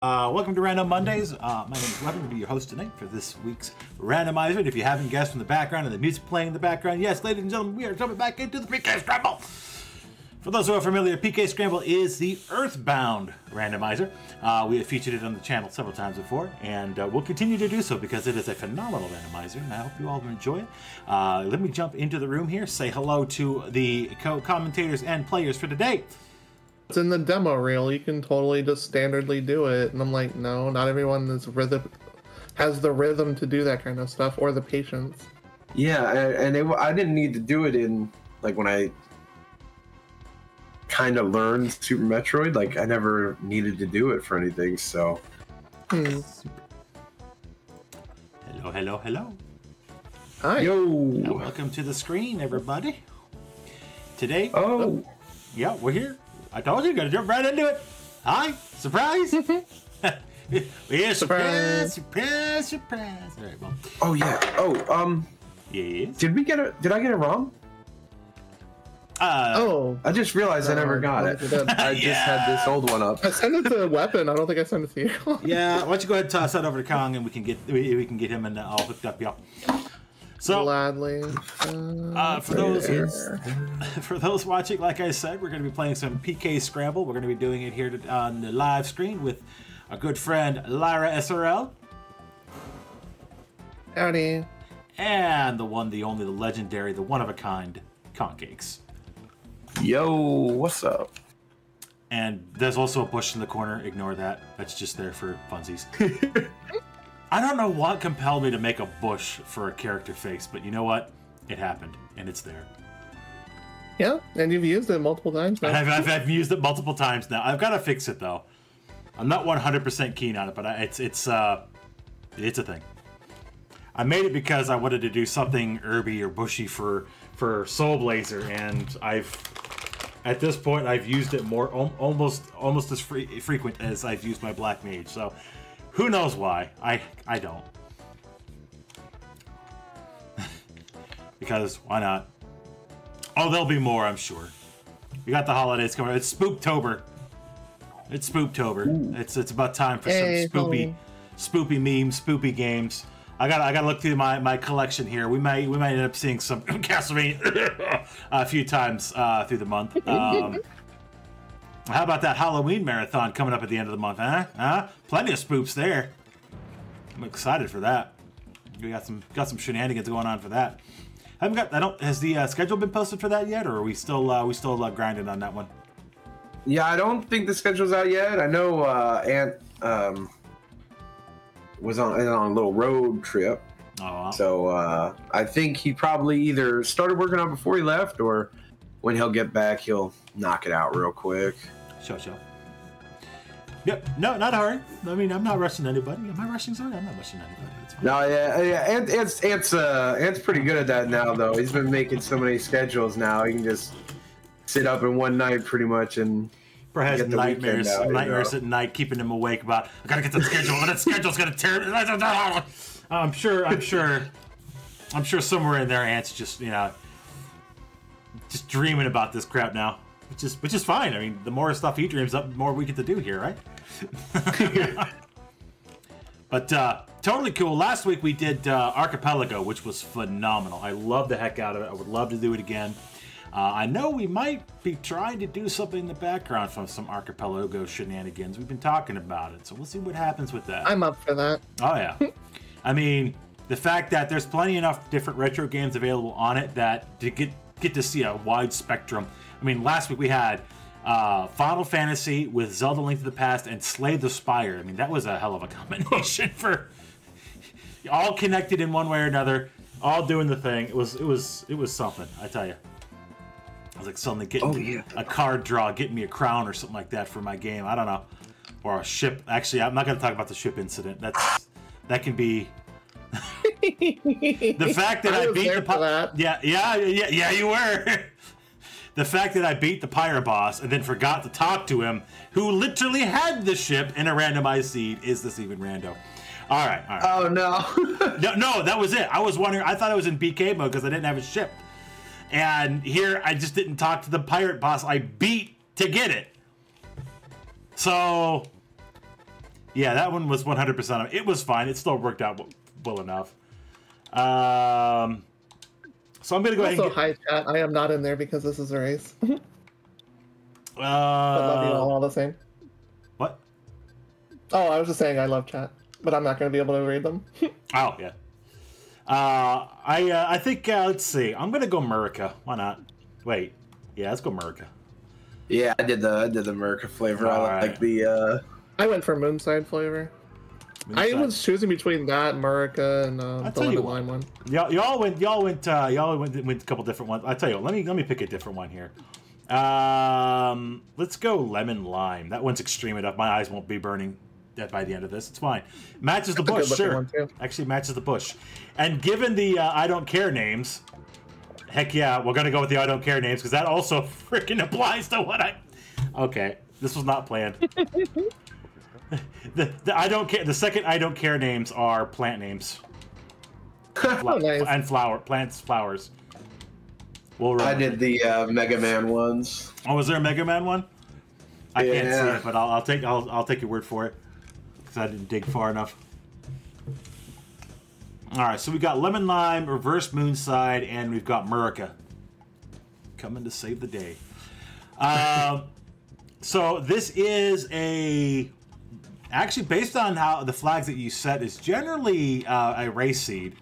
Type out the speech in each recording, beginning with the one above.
Welcome to Random Mondays. My name is Weapon. I'll be your host tonight for this week's randomizer. And if you haven't guessed from the background and the music playing in the background, yes, ladies and gentlemen, we are jumping back into the PK Scramble. For those who are familiar, PK Scramble is the Earthbound randomizer. We have featured it on the channel several times before, and we'll continue to do so because it is a phenomenal randomizer, and I hope you all enjoy it. Let me jump into the room here, say hello to the co-commentators and players for today. It's in the demo reel. You can totally just standardly do it. And I'm like, no, not everyone has the rhythm to do that kind of stuff or the patience. Yeah, I didn't need to do it in, like, when I kind of learned Super Metroid. Like, I never needed to do it for anything, so. Hello, hello, hello. Hi. Yo. Now, welcome to the screen, everybody. Today, yeah, we're here. I told you, gotta jump right into it. Hi, surprise. Yeah, surprise, surprise, surprise. All right, well. Oh yeah. Oh, yes. Did I get it wrong? I just realized I never got it. I just had this old one up. I sent it to Weapon. I don't think I sent it to you. Yeah, why don't you go ahead and toss that over to Kong, and we can get him and all hooked up, y'all. So, gladly. For those watching, like I said, we're going to be playing some PK Scramble. We're going to be doing it here on the live screen with our good friend Lyra SRL. Howdy. And the one, the only, the legendary, the one-of-a-kind Concakes. Yo, what's up? And there's also a bush in the corner. Ignore that. That's just there for funsies. I don't know what compelled me to make a bush for a character face, but you know what? It happened, and it's there. Yeah, and you've used it multiple times now. I've used it multiple times now. I've got to fix it, though. I'm not 100% keen on it, but it's a thing. I made it because I wanted to do something herby or bushy for Soul Blazer, and at this point I've used it more almost as frequent as I've used my Black Mage. So who knows why? I don't. Because why not? Oh, there'll be more, I'm sure. We got the holidays coming. It's Spooktober. It's Spooktober. It's about time for some spoopy memes, spoopy games. I gotta look through my collection here. We might end up seeing some Castlevania a few times through the month. How about that Halloween marathon coming up at the end of the month, huh? Plenty of spoops there. I'm excited for that. We got some shenanigans going on for that. Has the schedule been posted for that yet, or are we still grinding on that one? Yeah, I don't think the schedule's out yet. I know Ant was on a little road trip. Oh, wow. So I think he probably either started working on it before he left, or when he'll get back, he'll knock it out real quick. Sure. Yep. No, not a hurry. I mean, I'm not rushing anybody. Am I rushing somebody? I'm not rushing anybody. It's fine. No, yeah. Ant's pretty good at that now, though. He's been making so many schedules now. He can just sit up in one night, pretty much, and has get the nightmares out, at night, keeping him awake about, I gotta get the schedule. That schedule's gonna tear. I'm sure somewhere in there, Ant's just just dreaming about this crap now. Which is fine. I mean, the more stuff he dreams up, the more we get to do here, right? But totally cool. Last week we did Archipelago, which was phenomenal. I love the heck out of it. I would love to do it again. I know we might be trying to do something in the background from some Archipelago shenanigans. We've been talking about it, so we'll see what happens with that. I'm up for that. Oh, yeah. I mean, the fact that there's plenty enough different retro games available on it that to get to see a wide spectrum. I mean, last week we had Final Fantasy with Zelda Link to the Past and Slay the Spire. I mean, that was a hell of a combination for all connected in one way or another, all doing the thing. It was something, I tell you. I was like suddenly getting a card draw, getting me a crown or something like that for my game. I don't know, or a ship. Actually, I'm not going to talk about the ship incident. That can be. The fact that I beat the yeah, you were. The fact that I beat the pirate boss and then forgot to talk to him, who literally had the ship in a randomized seed, is this even rando? All right. Oh no. no, that was it. I was wondering. I thought I was in BK mode because I didn't have a ship. And here, I just didn't talk to the pirate boss I beat to get it. So, Yeah, that one was 100%. It was fine. It still worked out well enough. So I'm gonna go ahead. Also, And hi chat. I am not in there because this is a race. But love you all the same. What? Oh, I was just saying I love chat, but I'm not going to be able to read them. Oh yeah. I think let's see. I'm gonna go Murica. Why not? Wait. Yeah, let's go Murica. Yeah, I did the America flavor. All I like right. the. I went for Moonside flavor. I was choosing between that, Murica, and the lemon lime one. Y'all went a couple different ones. I tell you what, let me pick a different one here. Let's go lemon lime. That one's extreme enough. My eyes won't be burning by the end of this. It's fine. Matches the bush, sure. Actually matches the bush. And given the I don't care names, heck yeah, we're gonna go with the I don't care names because that also freaking applies to what I. Okay, this was not planned. The I don't care. The second I don't care names are plant names. Nice. And flowers. I did the Mega Man ones. Oh, was there a Mega Man one? I can't see Yeah. it, but I'll take your word for it because I didn't dig far enough. All right, so we got lemon lime, reverse moonside, and we've got Murica coming to save the day. So this is actually based on how the flags that you set is generally a race seed.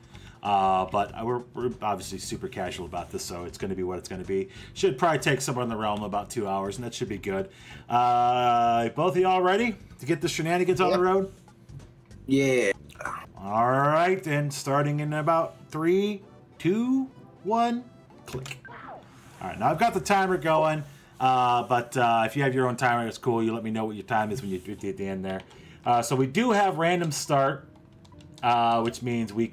But we're obviously super casual about this, so it's going to be what it's going to be. Should probably take somewhere in the realm of about 2 hours, and that should be good. Both of y'all ready to get the shenanigans on the road? Yeah. All right, and starting in about 3, 2, 1, click. All right, now I've got the timer going, but if you have your own timer, it's cool. You let me know what your time is when you get at the end there. So we do have random start. Which means we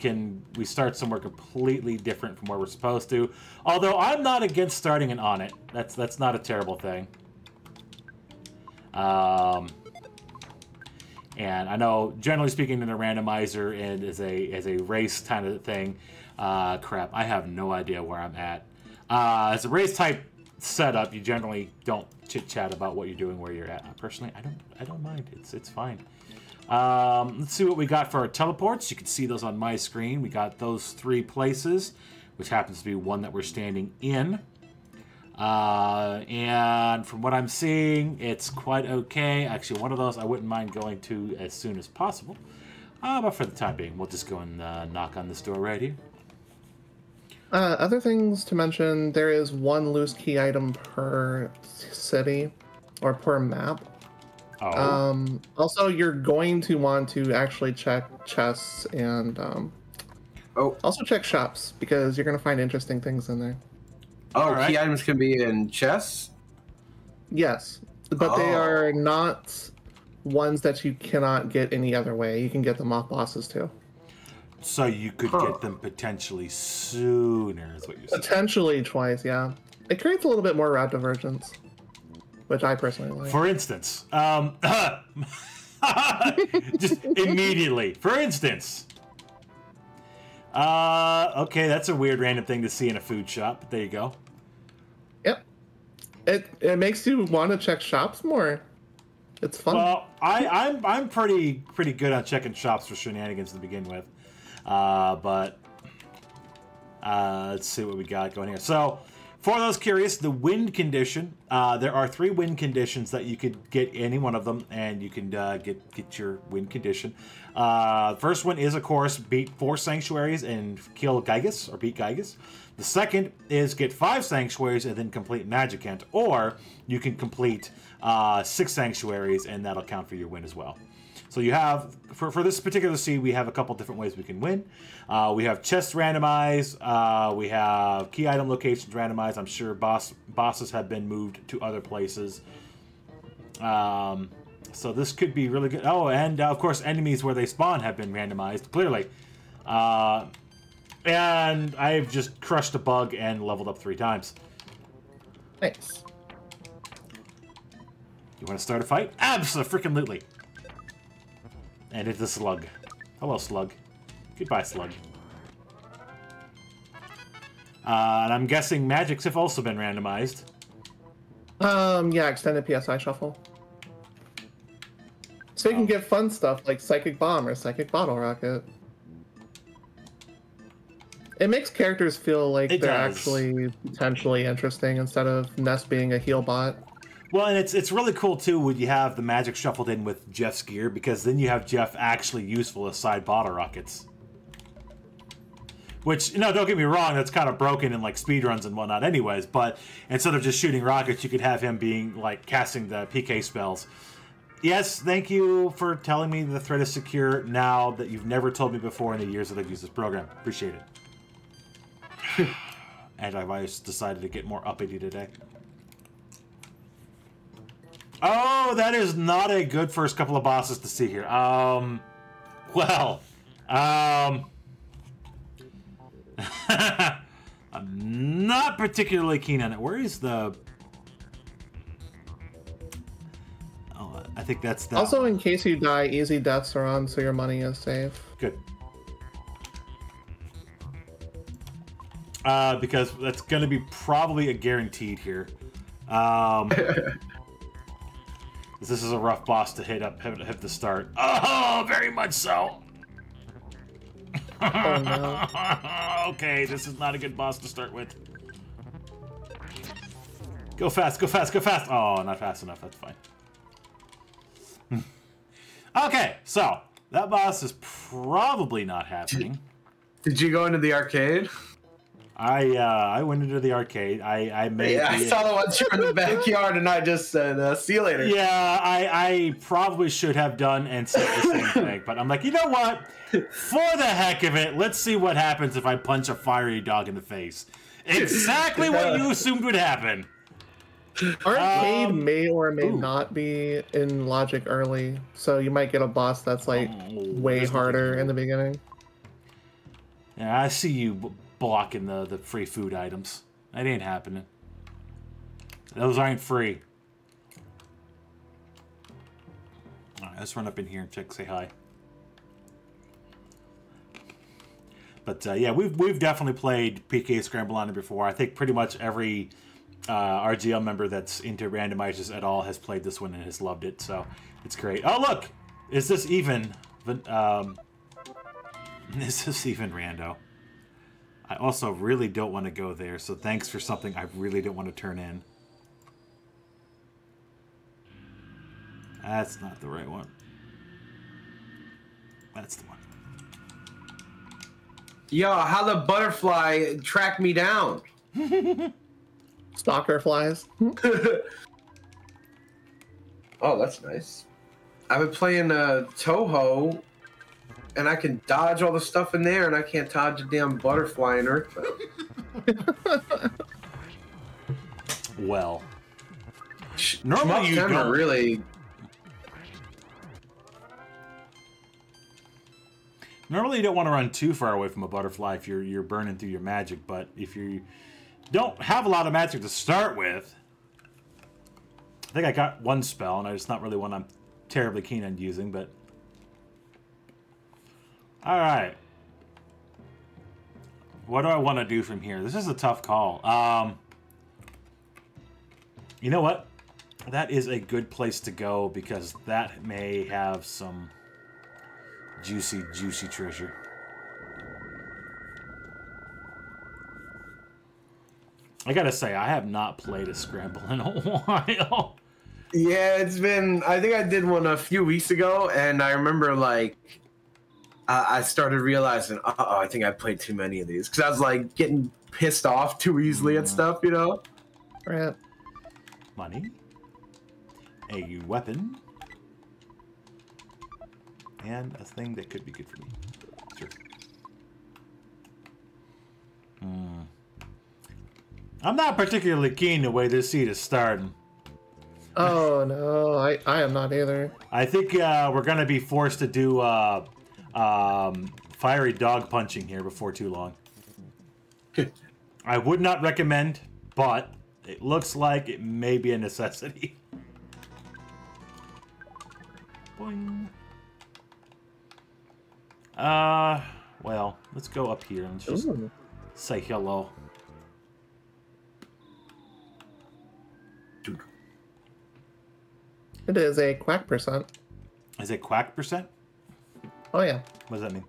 start somewhere completely different from where we're supposed to. Although I'm not against starting an on it. That's not a terrible thing. And I know, generally speaking, in a randomizer and as a race kind of thing, crap, I have no idea where I'm at. As a race type setup, you generally don't chit chat about what you're doing, where you're at. Personally, I don't mind. It's fine. Let's see what we got for our teleports. You can see those on my screen. We got those 3 places, which happens to be one that we're standing in. And from what I'm seeing, it's quite okay. Actually, one of those I wouldn't mind going to as soon as possible. But for the time being, we'll just go and knock on this door right here. Other things to mention, there is 1 loose key item per city or per map. Oh. Also, you're going to want to actually check chests and also check shops because you're going to find interesting things in there. Oh, key items can be in chests? Yes, but they are not ones that you cannot get any other way. You can get them off bosses too. So you could get them potentially sooner, is what you're saying. Potentially twice, yeah. It creates a little bit more route divergence, which I personally like. For instance, just immediately. For instance, okay, that's a weird random thing to see in a food shop. But there you go. Yep, it makes you want to check shops more. It's fun. Well, I'm pretty good on checking shops for shenanigans to begin with, but let's see what we got going here. So. For those curious, the wind condition, there are 3 wind conditions that you could get any one of them, and you can get your wind condition. First one is, of course, beat 4 sanctuaries and kill Gygas, or beat Gygas. The second is get 5 sanctuaries and then complete Magicant, or you can complete 6 sanctuaries, and that'll count for your win as well. So you have, for this particular seed, we have a couple different ways we can win. We have chests randomized. We have key item locations randomized. I'm sure bosses have been moved to other places. So this could be really good. Oh, and of course, enemies where they spawn have been randomized, clearly. And I've just crushed a bug and leveled up 3 times. Thanks. You want to start a fight? Abso-freaking-lutely. And it's a slug. Hello, slug. Goodbye, slug. And I'm guessing magics have also been randomized. Yeah, extended PSI shuffle. So you can get fun stuff like Psychic Bomb or Psychic Bottle Rocket. It makes characters feel like they're actually potentially interesting instead of Ness being a heal bot. Well, and it's really cool too when you have the magic shuffled in with Jeff's gear, because then you have Jeff actually useful as side bottle rockets. Which, don't get me wrong, that's kind of broken in like speedruns and whatnot anyways, but instead of just shooting rockets, you could have him being like casting the PK spells. Yes, thank you for telling me the thread is secure now that you've never told me before in the years that I've used this program. Appreciate it. Antivirus decided to get more uppity today. Oh, that is not a good first couple of bosses to see here. I'm not particularly keen on it. Where is the... Oh, I think that's the... Also, in case you die, easy deaths are on, so your money is safe. Good. Because that's going to be probably a guaranteed here. This is a rough boss to hit the start. Oh, very much so. Oh, no. Okay, this is not a good boss to start with. Go fast, go fast, go fast. Oh, not fast enough. That's fine. Okay, so that boss is probably not happening. Did you go into the arcade? I went into the arcade. I made. Yeah, I saw the ones you were in the backyard, and I just said, "See you later." Yeah, I probably should have done and said the same thing, but I'm like, you know what? For the heck of it, let's see what happens if I punch a fiery dog in the face. Exactly what you assumed would happen. Arcade may or may not be in logic early, so you might get a boss that's like way harder in the beginning. Yeah, I see you blocking the free food items. That ain't happening. Those aren't free. Alright, let's run up in here and say hi. But yeah, we've definitely played PK Scramble on it before. I think pretty much every RGL member that's into randomizers at all has played this one and has loved it, so it's great. Oh look! Is this even... is this even Rando? I also really don't want to go there, so thanks for something I really don't want to turn in. That's not the right one. That's the one. Yo, how the butterfly tracked me down? Stalker flies. Oh, that's nice. I've been playing Toho, and I can dodge all the stuff in there, and I can't dodge a damn butterfly in Earthbound. Well, normally you don't really. Normally you don't want to run too far away from a butterfly if you're burning through your magic, but if you don't have a lot of magic to start with, I think I got one spell, and it's not really one I'm terribly keen on using, but all right. What do I want to do from here? This is a tough call. You know what? That is a good place to go because that may have some juicy, juicy treasure. I gotta say, I have not played a Scramble in a while. Yeah, it's been... I think I did one a few weeks ago, and I remember, like... I started realizing, uh-oh, I think I played too many of these. Because I was, like, getting pissed off too easily at stuff, you know? Right. Money. A weapon. And a thing that could be good for me. Sure. I'm not particularly keen the way this seed is starting. Oh, no. I am not either. I think we're going to be forced to do fiery dog punching here before too long. I would not recommend, but it looks like it may be a necessity. Boing. Well, let's go up here and just say hello. It is a quack %. Is it quack percent? Oh yeah. What does that mean?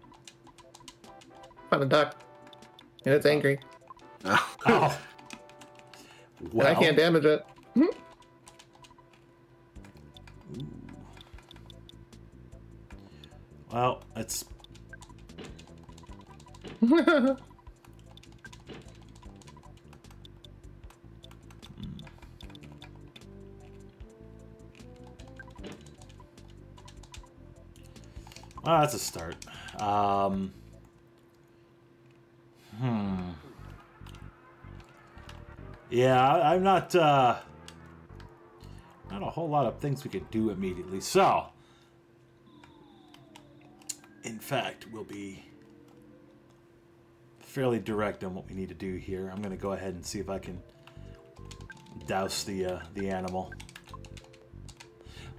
Found a duck. And it's angry. Oh. Oh. Well, And I can't damage it. well, it's well, that's a start. Yeah, I'm not a whole lot of things we could do immediately. So, in fact, we'll be fairly direct on what we need to do here. I'm going to go ahead and see if I can douse the animal.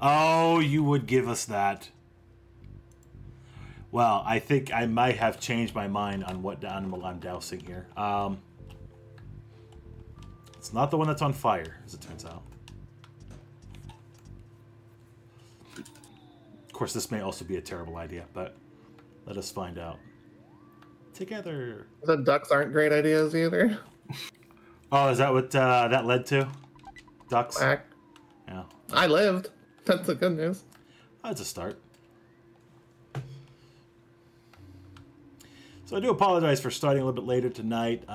Oh, you would give us that. Well, I think I might have changed my mind on what animal I'm dousing here. It's not the one that's on fire, as it turns out. Of course, this may also be a terrible idea, but let us find out. Together. The ducks aren't great ideas either. Oh, is that what that led to? Ducks? Quack. Yeah. I lived. That's the good news. That's a start. So I do apologize for starting a little bit later tonight.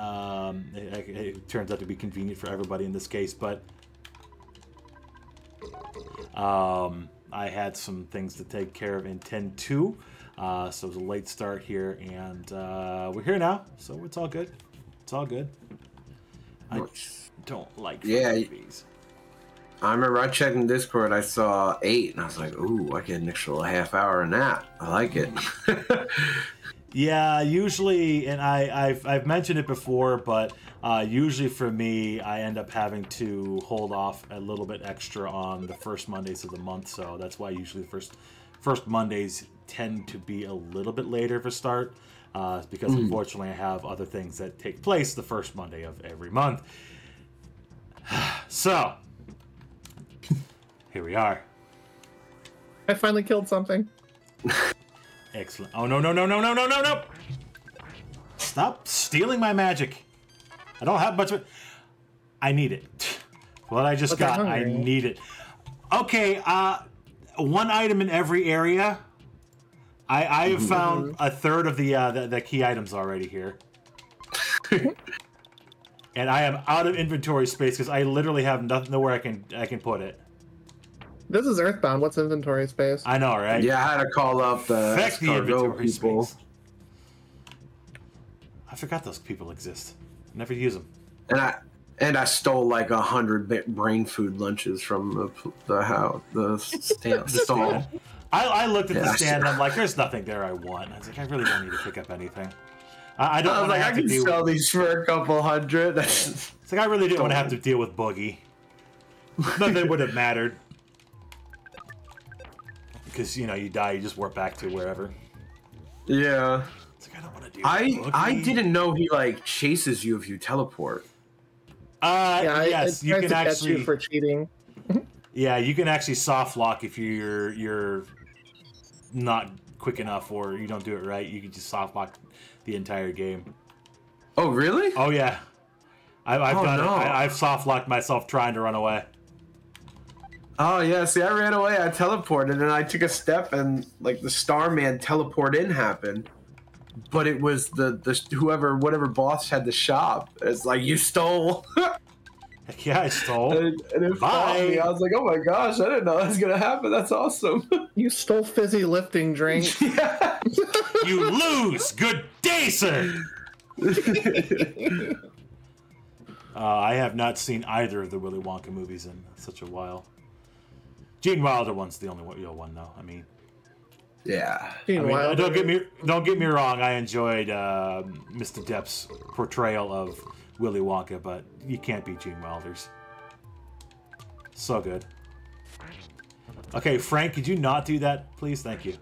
It turns out to be convenient for everybody in this case, but I had some things to take care of in 10-2. So it was a late start here, and we're here now, so it's all good. It's all good. I don't like movies. I remember I checked in Discord, I saw 8, and I was like, ooh, I get an extra half hour in that. I like it. Yeah, usually, and I've mentioned it before, but usually for me, I end up having to hold off a little bit extra on the first Mondays of the month, so that's why usually the first Mondays tend to be a little bit later of a start, because unfortunately I have other things that take place the first Monday of every month. So, here we are. I finally killed something. Excellent. Oh, no. Stop stealing my magic. I don't have much of it. I need it. What I just got, I need it. Okay, one item in every area. I have found a third of the key items already here. And I am out of inventory space because I literally have nowhere I can put it. This is Earthbound. What's inventory space? I know, right? Yeah, I had to call up the inventory people. space. I forgot those people exist. Never use them. And I stole like 100 brain food lunches from the stall. I looked at the stand and I'm like, there's nothing there I want. I was like, I really don't need to pick up anything. I don't want to have to deal sell these for a couple hundred. It's like I really didn't want to have to deal with Boogie. Nothing would have mattered. Because, you know, you die, you just warp back to wherever. Yeah. It's like, I don't want to deal with Boogie. I didn't know he, like, chases you if you teleport. Yes, you can actually... you for cheating. Yeah, you can actually soft lock if you're not quick enough or you don't do it right. You can just soft lock the entire game. Oh, really? Oh, yeah. I've done it. No. I've soft locked myself trying to run away. Oh, yeah. See, I ran away. I teleported, and I took a step, and, like, the Starman teleport in happened. But it was the whatever boss had the shop. It's like, you stole. Heck yeah, I stole. and it found me. I was like, oh my gosh, I didn't know that was going to happen. That's awesome. You stole fizzy lifting drink. Yeah. You lose. Good day, sir. I have not seen either of the Willy Wonka movies in such a while. Gene Wilder one's the only real one, though. I mean, yeah. Don't get me wrong. I enjoyed Mr. Depp's portrayal of Willy Wonka, but you can't beat Gene Wilder's. So good. Okay, Frank, could you not do that, please? Thank you.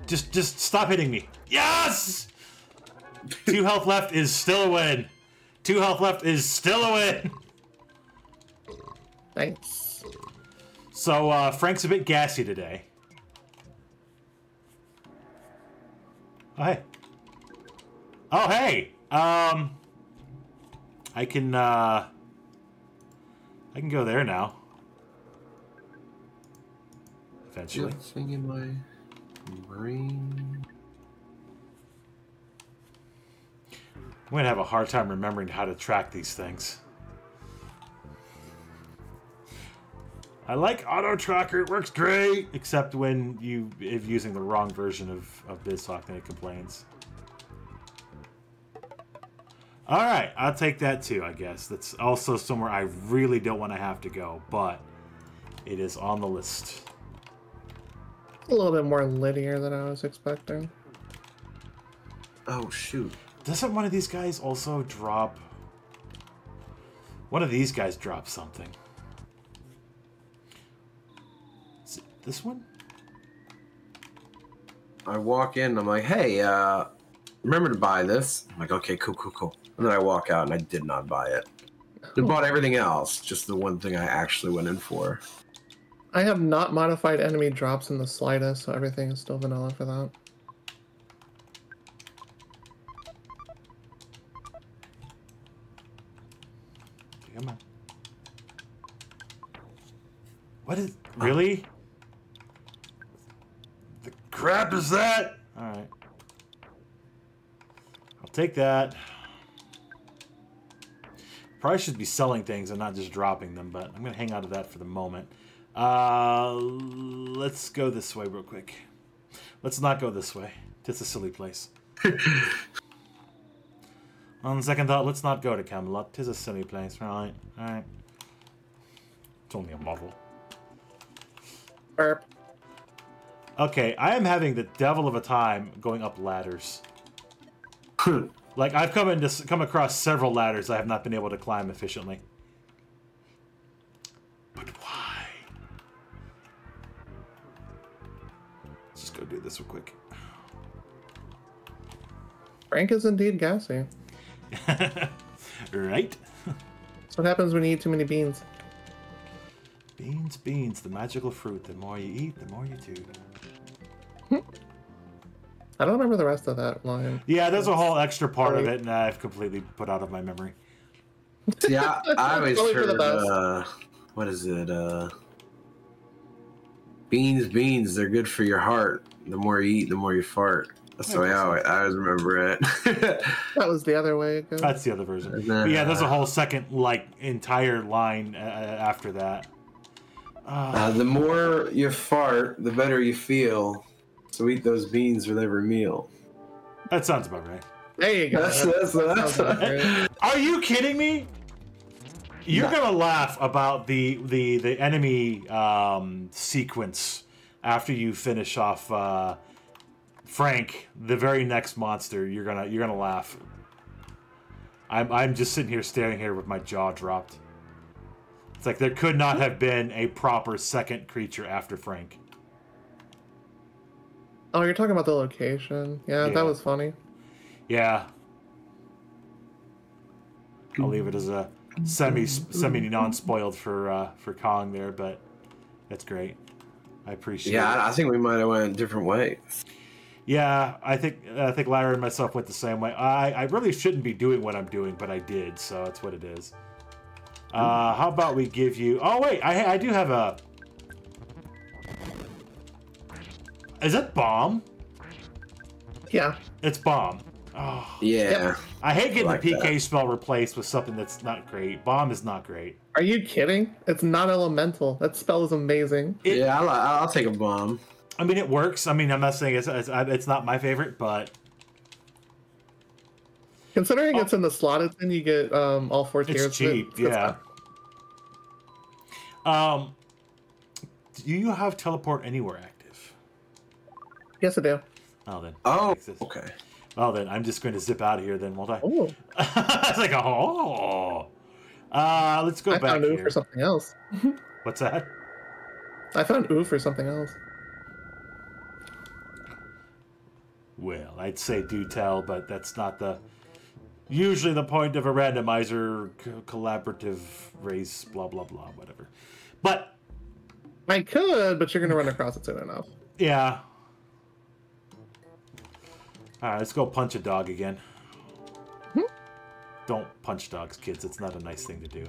Just stop hitting me. Yes! 2 health left is still a win. 2 health left is still a win. Thanks. So Frank's a bit gassy today. Oh hey. Oh hey. I can go there now. Eventually. Thing in my brain. I'm gonna have a hard time remembering how to track these things. I like auto tracker, it works great, except when if using the wrong version of BizTalk, then it complains. Alright, I'll take that too, I guess. That's also somewhere I really don't want to have to go, but it is on the list. A little bit more linear than I was expecting. Oh, shoot. Doesn't one of these guys also drop... One of these guys drop something. Is it this one? I walk in, I'm like, hey, remember to buy this? I'm like, okay, cool. And then I walk out and I did not buy it. I bought everything else, just the one thing I actually went in for. I have not modified enemy drops in the slightest, so everything is still vanilla for that. Come on. What is... Really? The crap is that? Alright. I'll take that. Probably should be selling things and not just dropping them, but I'm going to hang out of that for the moment. Let's go this way real quick. Let's not go this way. It's a silly place. On second thought, let's not go to Camelot. 'Tis a silly place, right? Alright. It's only a model. Burp. Okay, I am having the devil of a time going up ladders. Like, I've come across several ladders I have not been able to climb efficiently. But why? Let's just go do this real quick. Frank is indeed gassy. Right? That's what happens when you eat too many beans. Beans, the magical fruit. The more you eat, the more you do. I don't remember the rest of that line. Yeah, there's a whole extra part of it, and I've completely put out of my memory. Yeah, I always Only for the heard, what is it, beans, they're good for your heart. The more you eat, the more you fart. That's the way I always remember it. That was the other way it goes. That's the other version. And then, But yeah, there's a whole second, like, entire line after that. the more you fart, the better you feel. So eat those beans with every meal. That sounds about right. There you go. That's Great. Are you kidding me? You're gonna laugh about the enemy sequence after you finish off Frank. The very next monster, you're gonna laugh. I'm just sitting here staring here with my jaw dropped. It's like there could not have been a proper second creature after Frank. Oh, you're talking about the location. Yeah, Yeah. that was funny. Yeah. I'll leave it as a semi non-spoiled for Kong there, but that's great. I appreciate it. Yeah, I think we might have went different ways. Yeah, I think Larry and myself went the same way. I really shouldn't be doing what I'm doing, but I did, so that's what it is. How about we give you... Oh, wait, I do have a... Is it bomb? Yeah. It's bomb. Oh, Yeah. Yep. I hate getting Like the PK that. spell replaced with something that's not great. Bomb is not great. Are you kidding? It's not elemental. That spell is amazing. Yeah, I'll take a bomb. I mean, it works. I mean, I'm not saying it's not my favorite, but... Considering it's in the slot it's in, you get all four tiers. It's cheap, yeah. Do you have teleport anywhere active? Yes, I do. Oh, then. Oh, Fix this. okay. Well, then I'm just going to zip out of here. Then, won't I? Oh, It's like oh. Let's go I back found ooh here. for something else. What's that? I found ooh for something else. Well, I'd say do tell, but that's not usually the point of a randomizer, collaborative race, blah blah blah, whatever. But I could, but you're gonna run across it soon enough. Yeah. Alright, let's go punch a dog again. Don't punch dogs, kids. It's not a nice thing to do.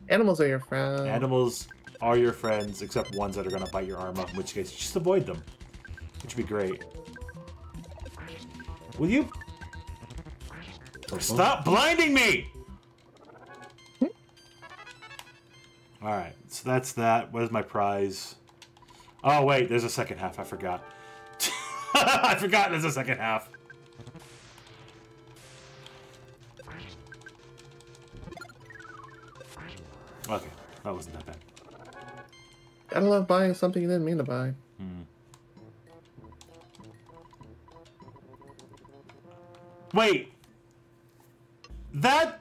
Animals are your friends. Animals are your friends, except ones that are going to bite your arm off, in which case, just avoid them. Which would be great. Will you? Stop blinding me! Alright, so that's that. What is my prize? Oh, wait, there's a second half. I forgot. I forgot there's a second half. Okay, that wasn't that bad. Gotta love buying something you didn't mean to buy. Wait! That...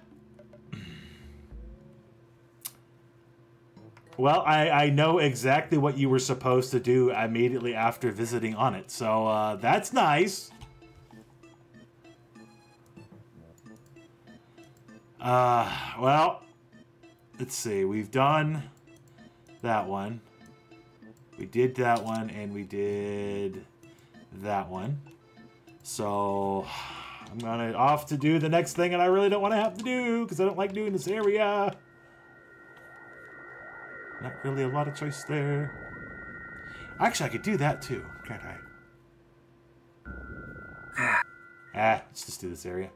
Well, I know exactly what you were supposed to do immediately after visiting on it, so that's nice. Well... Let's see, we've done that one. We did that one, and we did that one. So, I'm gonna off to do the next thing, and I really don't want to have to do, because I don't like doing this area. Not really a lot of choice there. Actually, I could do that too, can't I? Let's just do this area.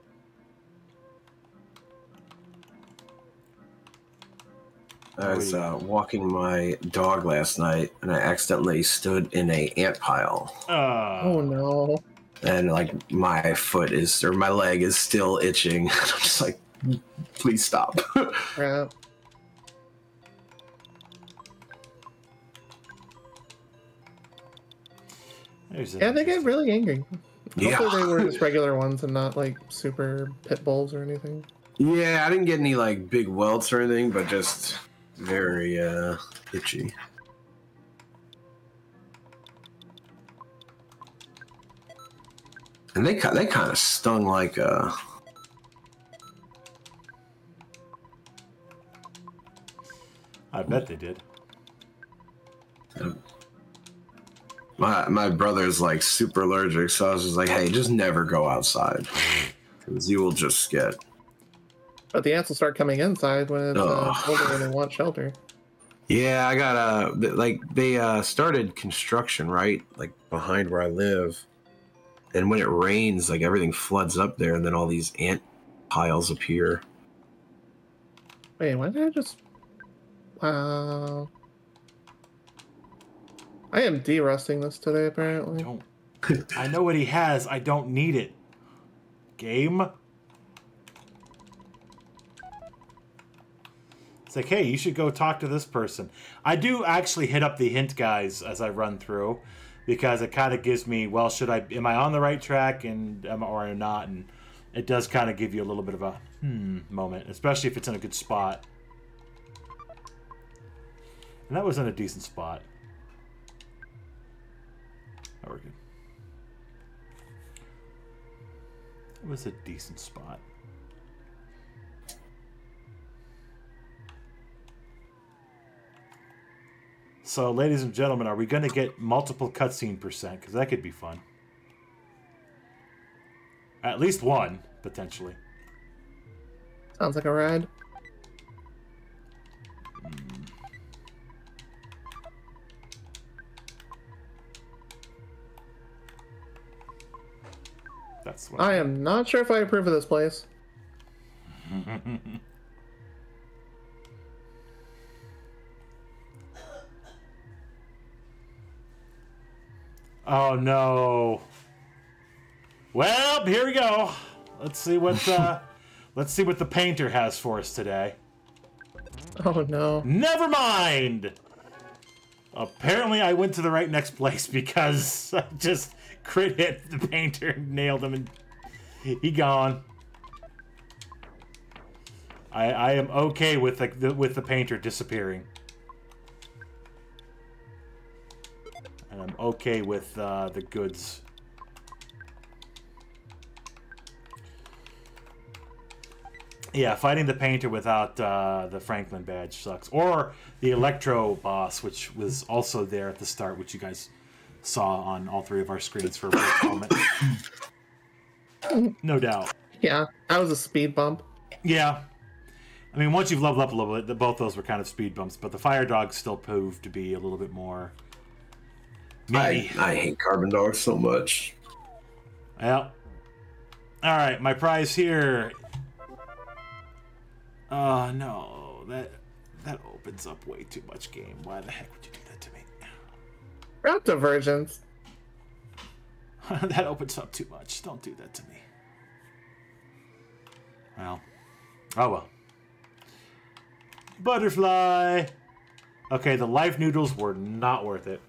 I was walking my dog last night, and I accidentally stood in a ant pile. Oh no! And like my foot is, or my leg is still itching. I'm just like, please stop. Crap. Yeah, they get really angry. Hopefully they were just regular ones and not like super pit bulls or anything. Yeah, I didn't get any like big welts or anything, but just very itchy. And they kind of stung like I bet they did. My brother's like super allergic, so I was just like, hey, just never go outside, because you will just get. But the ants will start coming inside when it's colder and they want shelter. Yeah, I got like they started construction right like behind where I live, and when it rains, like everything floods up there, and then all these ant piles appear. Wait, why did I just? Wow. I am de-rusting this today, apparently. I know what he has. I don't need it. Game. It's like, hey, you should go talk to this person. I do actually hit up the hint guys as I run through, because it kind of gives me, well, am I on the right track and or not? And it does kind of give you a little bit of a moment, especially if it's in a good spot. And that was in a decent spot. Oh, we're good. It was a decent spot. So, ladies and gentlemen, are we going to get multiple cutscene percent? Because that could be fun. At least one, potentially. Sounds like a ride. That's what I am not sure if I approve of this place. Oh no. Well, here we go. Let's see what the painter has for us today. Oh no. Never mind. Apparently I went to the right next place, because I just crit hit the painter and nailed him, and he gone. I am okay with the painter disappearing. And I'm okay with the goods. Yeah, fighting the painter without the Franklin badge sucks. Or the Electro boss, which was also there at the start, which you guys saw on all three of our screens for a brief moment. No doubt. Yeah, that was a speed bump. Yeah. I mean, once you've leveled up a little bit, both those were kind of speed bumps, but the Fire Dog still proved to be a little bit more... I hate Carbon Dogs so much. Well. Alright, my prize here... Oh, no. That opens up way too much game. Why the heck would you do that to me? Route divergence. That opens up too much. Don't do that to me. Well. Oh, well. Butterfly! Okay, the life noodles were not worth it.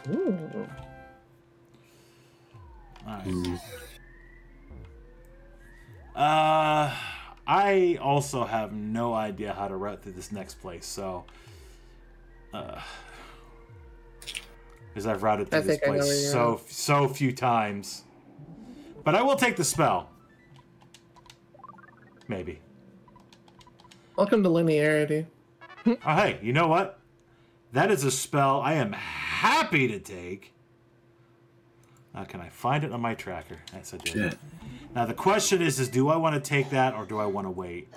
Ooh. Alright. I also have no idea how to route through this next place, so... because I've routed through this place so few times. But I will take the spell. Maybe. Welcome to linearity. Oh, hey, you know what? That is a spell I am happy to take. Can I find it on my tracker? Yes, I did. Yeah. Now, the question is do I want to take that or do I want to wait?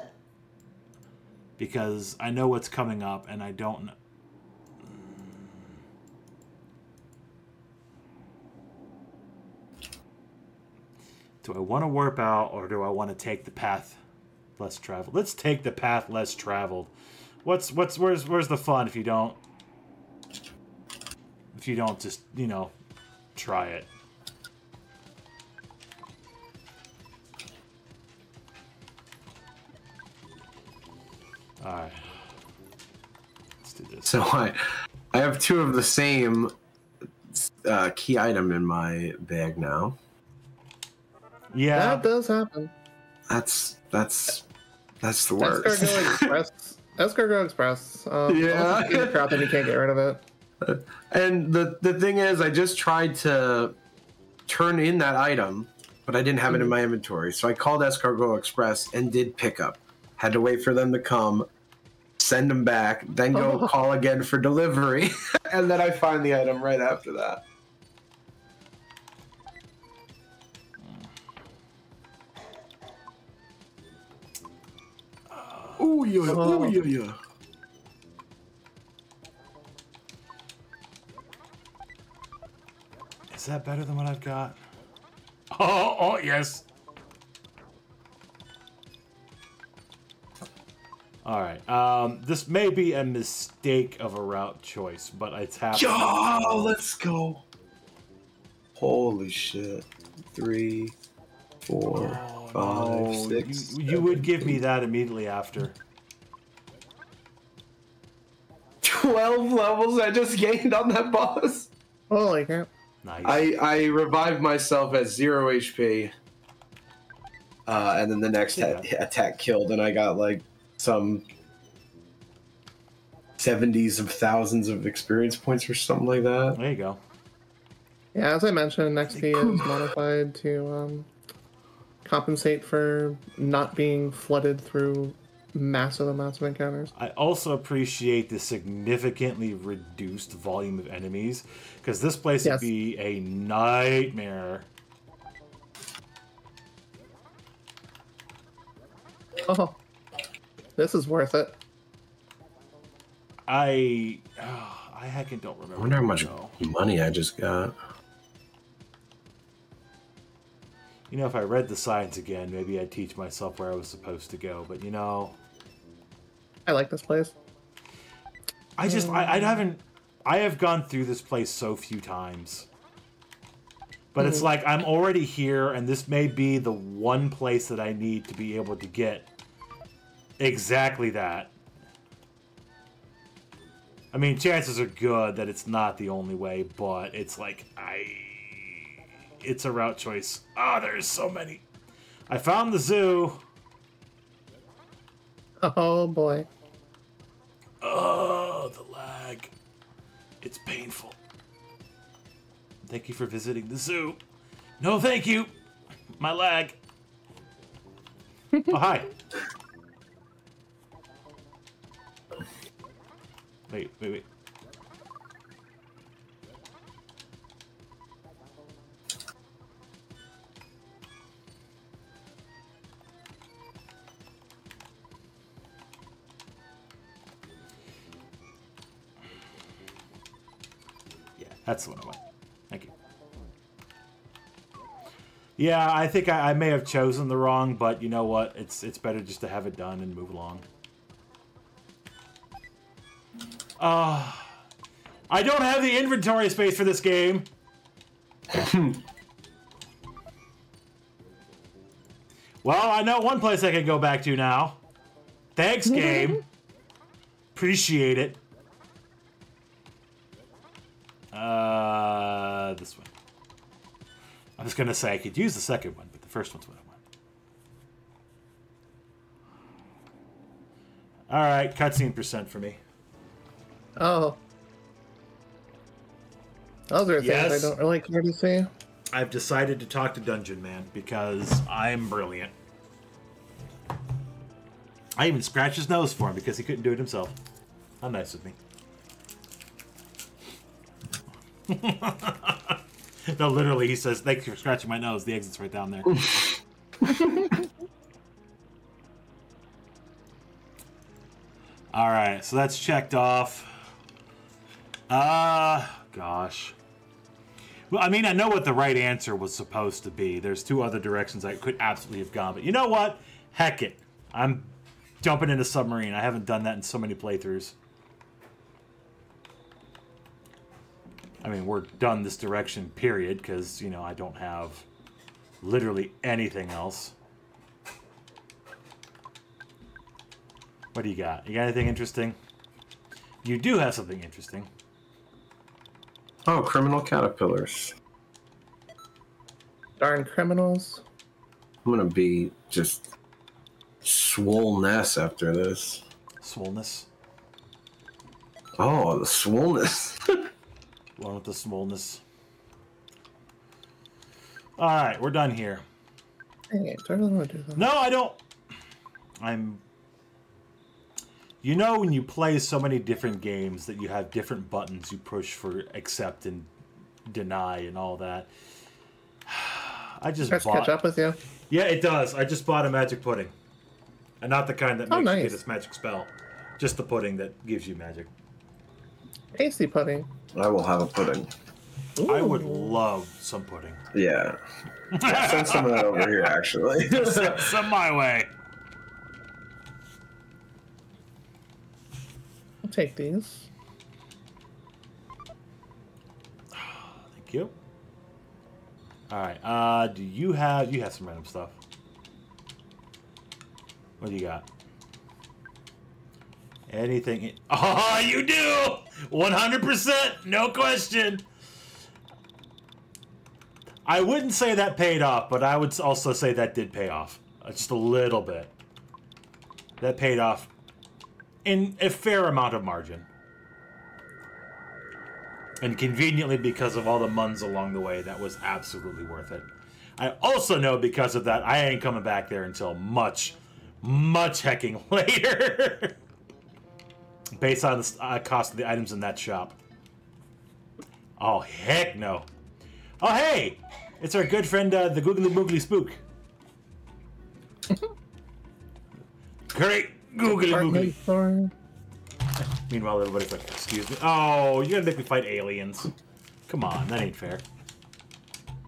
Because I know what's coming up and I don't know. Do I want to warp out or do I want to take the path less traveled? Let's take the path less traveled. Where's the fun if you don't just, you know, try it? Alright. Let's do this. So I have two of the same key item in my bag now. Yeah. That does happen. That's the worst. Escargot Express. Yeah. The crowd that you can't get rid of it. And the thing is, I just tried to turn in that item, but I didn't have it in my inventory. So I called Escargot Express and did pick up. Had to wait for them to come, send them back, then go call again for delivery. And then I find the item right after that. Ooh, yeah, ooh, yeah, yeah. Is that better than what I've got? Oh, yes. All right. This may be a mistake of a route choice, but it's happening. Yo, let's go. Holy shit. 3, 4, 5, 6. You would give me that immediately after. 12 levels I just gained on that boss. Holy crap. Nice. I revived myself at 0 HP. And then the next attack killed, and I got like some 70s of thousands of experience points or something like that. There you go. Yeah, as I mentioned, XP is modified to compensate for not being flooded through massive amounts of encounters. I also appreciate the significantly reduced volume of enemies, because this place would be a nightmare. Oh, this is worth it. I heckin' don't remember. I wonder how much money I just got. You know, if I read the signs again, maybe I'd teach myself where I was supposed to go. But, you know... I like this place. I just... I have gone through this place so few times. But it's like, I'm already here, and this may be the one place that I need to be able to get exactly that. I mean, chances are good that it's not the only way, but it's like, it's a route choice. Oh, there's so many. I found the zoo. Oh, boy. Oh, the lag. It's painful. Thank you for visiting the zoo. No, thank you. My lag. Oh, hi. Wait. Yeah, that's the one I want. Thank you. Yeah, I think I may have chosen the wrong, but you know what? It's better just to have it done and move along. I don't have the inventory space for this game. Well, I know one place I can go back to now. Thanks, game. Appreciate it. This one. I was gonna say I could use the second one, but the first one's what I want. All right, cutscene percent for me. Oh. Those are things I don't really care to see. I've decided to talk to Dungeon Man because I'm brilliant. I even scratched his nose for him because he couldn't do it himself. How nice of me. No, literally, he says, "Thanks for scratching my nose. The exit's right down there." All right, so that's checked off. Gosh. Well, I mean, I know what the right answer was supposed to be. There's two other directions I could absolutely have gone, but you know what? Heck it. I'm jumping into submarine. I haven't done that in so many playthroughs. I mean, we're done this direction, period, because, you know, I don't have literally anything else. What do you got? You got anything interesting? You do have something interesting. Oh, criminal caterpillars. Darn criminals. I'm gonna be just swollenness after this. Swollenness? Oh, the swollenness. One with the swollenness. Alright, we're done here. Dang it, do I really want to do that? No, I don't. You know when you play so many different games that you have different buttons you push for accept and deny and all that. I just Let's bought... catch up with you. Yeah, it does. I just bought a magic pudding. And not the kind that makes you get this magic spell. Just the pudding that gives you magic. Tasty pudding. I will have a pudding. Ooh. I would love some pudding. Yeah. Send some of that over here, actually. Some my way. I'll take these. Thank you. Alright, do you have some random stuff? What do you got? Anything? Oh, you do! 100%! No question! I wouldn't say that paid off, but I would also say that did pay off. Just a little bit. That paid off in a fair amount of margin. And conveniently, because of all the muns along the way, that was absolutely worth it. I also know because of that, I ain't coming back there until much hecking later. Based on the cost of the items in that shop. Oh, heck no. Oh, hey! It's our good friend, the Googly Moogly Spook. Great Googly Moogly. Meanwhile, everybody's like, excuse me. Oh, you're gonna make me fight aliens. Come on, that ain't fair.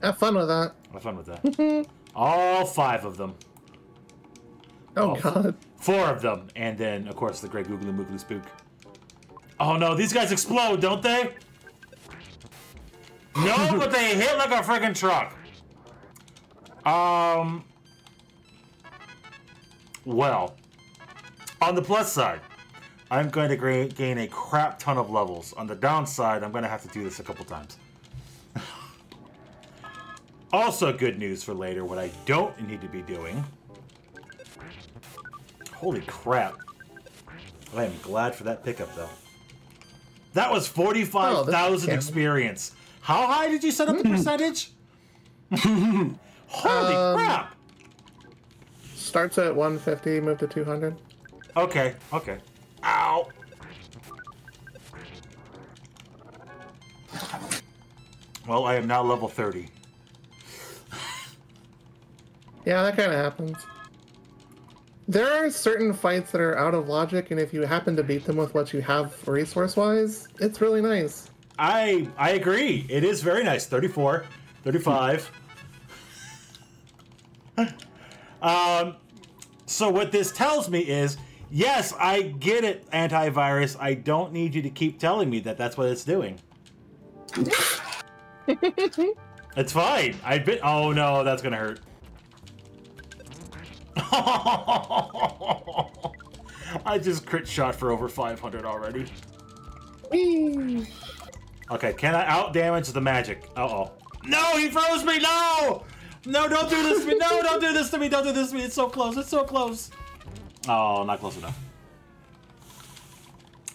Have fun with that. Have fun with that. All 5 of them. Oh, God. 4 of them. And then, of course, the great Googly Moogly Spook. Oh, no, these guys explode, don't they? No, but they hit like a friggin' truck. Well, on the plus side, I'm going to gain a crap ton of levels. On the downside, I'm going to have to do this a couple times. Also, good news for later, what I don't need to be doing. Holy crap. I am glad for that pickup, though. That was 45,000 experience. How high did you set up the percentage? Holy crap! Starts at 150, move to 200. Okay, okay. Ow! Well, I am now level 30. Yeah, that kind of happens. There are certain fights that are out of logic, and if you happen to beat them with what you have resource-wise, it's really nice. I agree. It is very nice. 34, 35. So what this tells me is, yes, I get it, antivirus. I don't need you to keep telling me that that's what it's doing. It's fine. I've been. Oh no, that's gonna hurt. I just crit shot for over 500 already. Whee! Okay, can I out damage the magic? Uh-oh. No, he froze me! No! No, don't do this to me! No, don't do this to me! Don't do this to me! It's so close! It's so close! Oh, not close enough.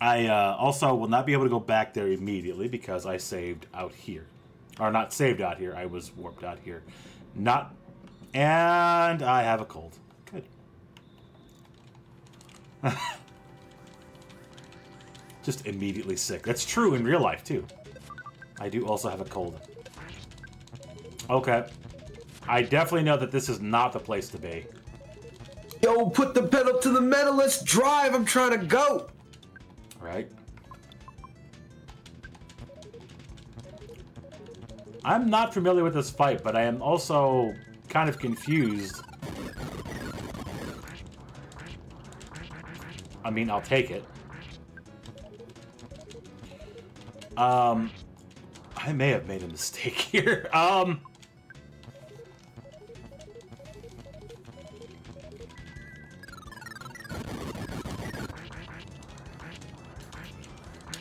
I also will not be able to go back there immediately because I saved out here. Or not saved out here, I was warped out here. Not... And I have a cold. Good. Just immediately sick. That's true in real life, too. I do also have a cold. Okay. I definitely know that this is not the place to be. Yo, put the pedal to the metal. Let's drive. I'm trying to go. Right. I'm not familiar with this fight, but I am also kind of confused. I mean, I'll take it. I may have made a mistake here.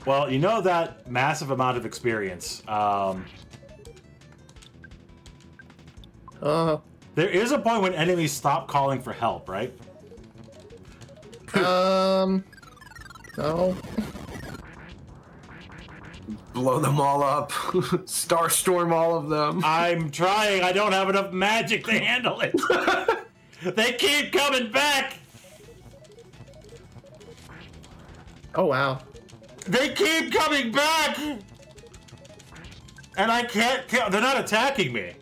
Well, you know that massive amount of experience. There is a point when enemies stop calling for help, right? No. Blow them all up. Starstorm all of them. I'm trying. I don't have enough magic to handle it. They keep coming back. Oh, wow. They keep coming back. And I can't kill. They're not attacking me.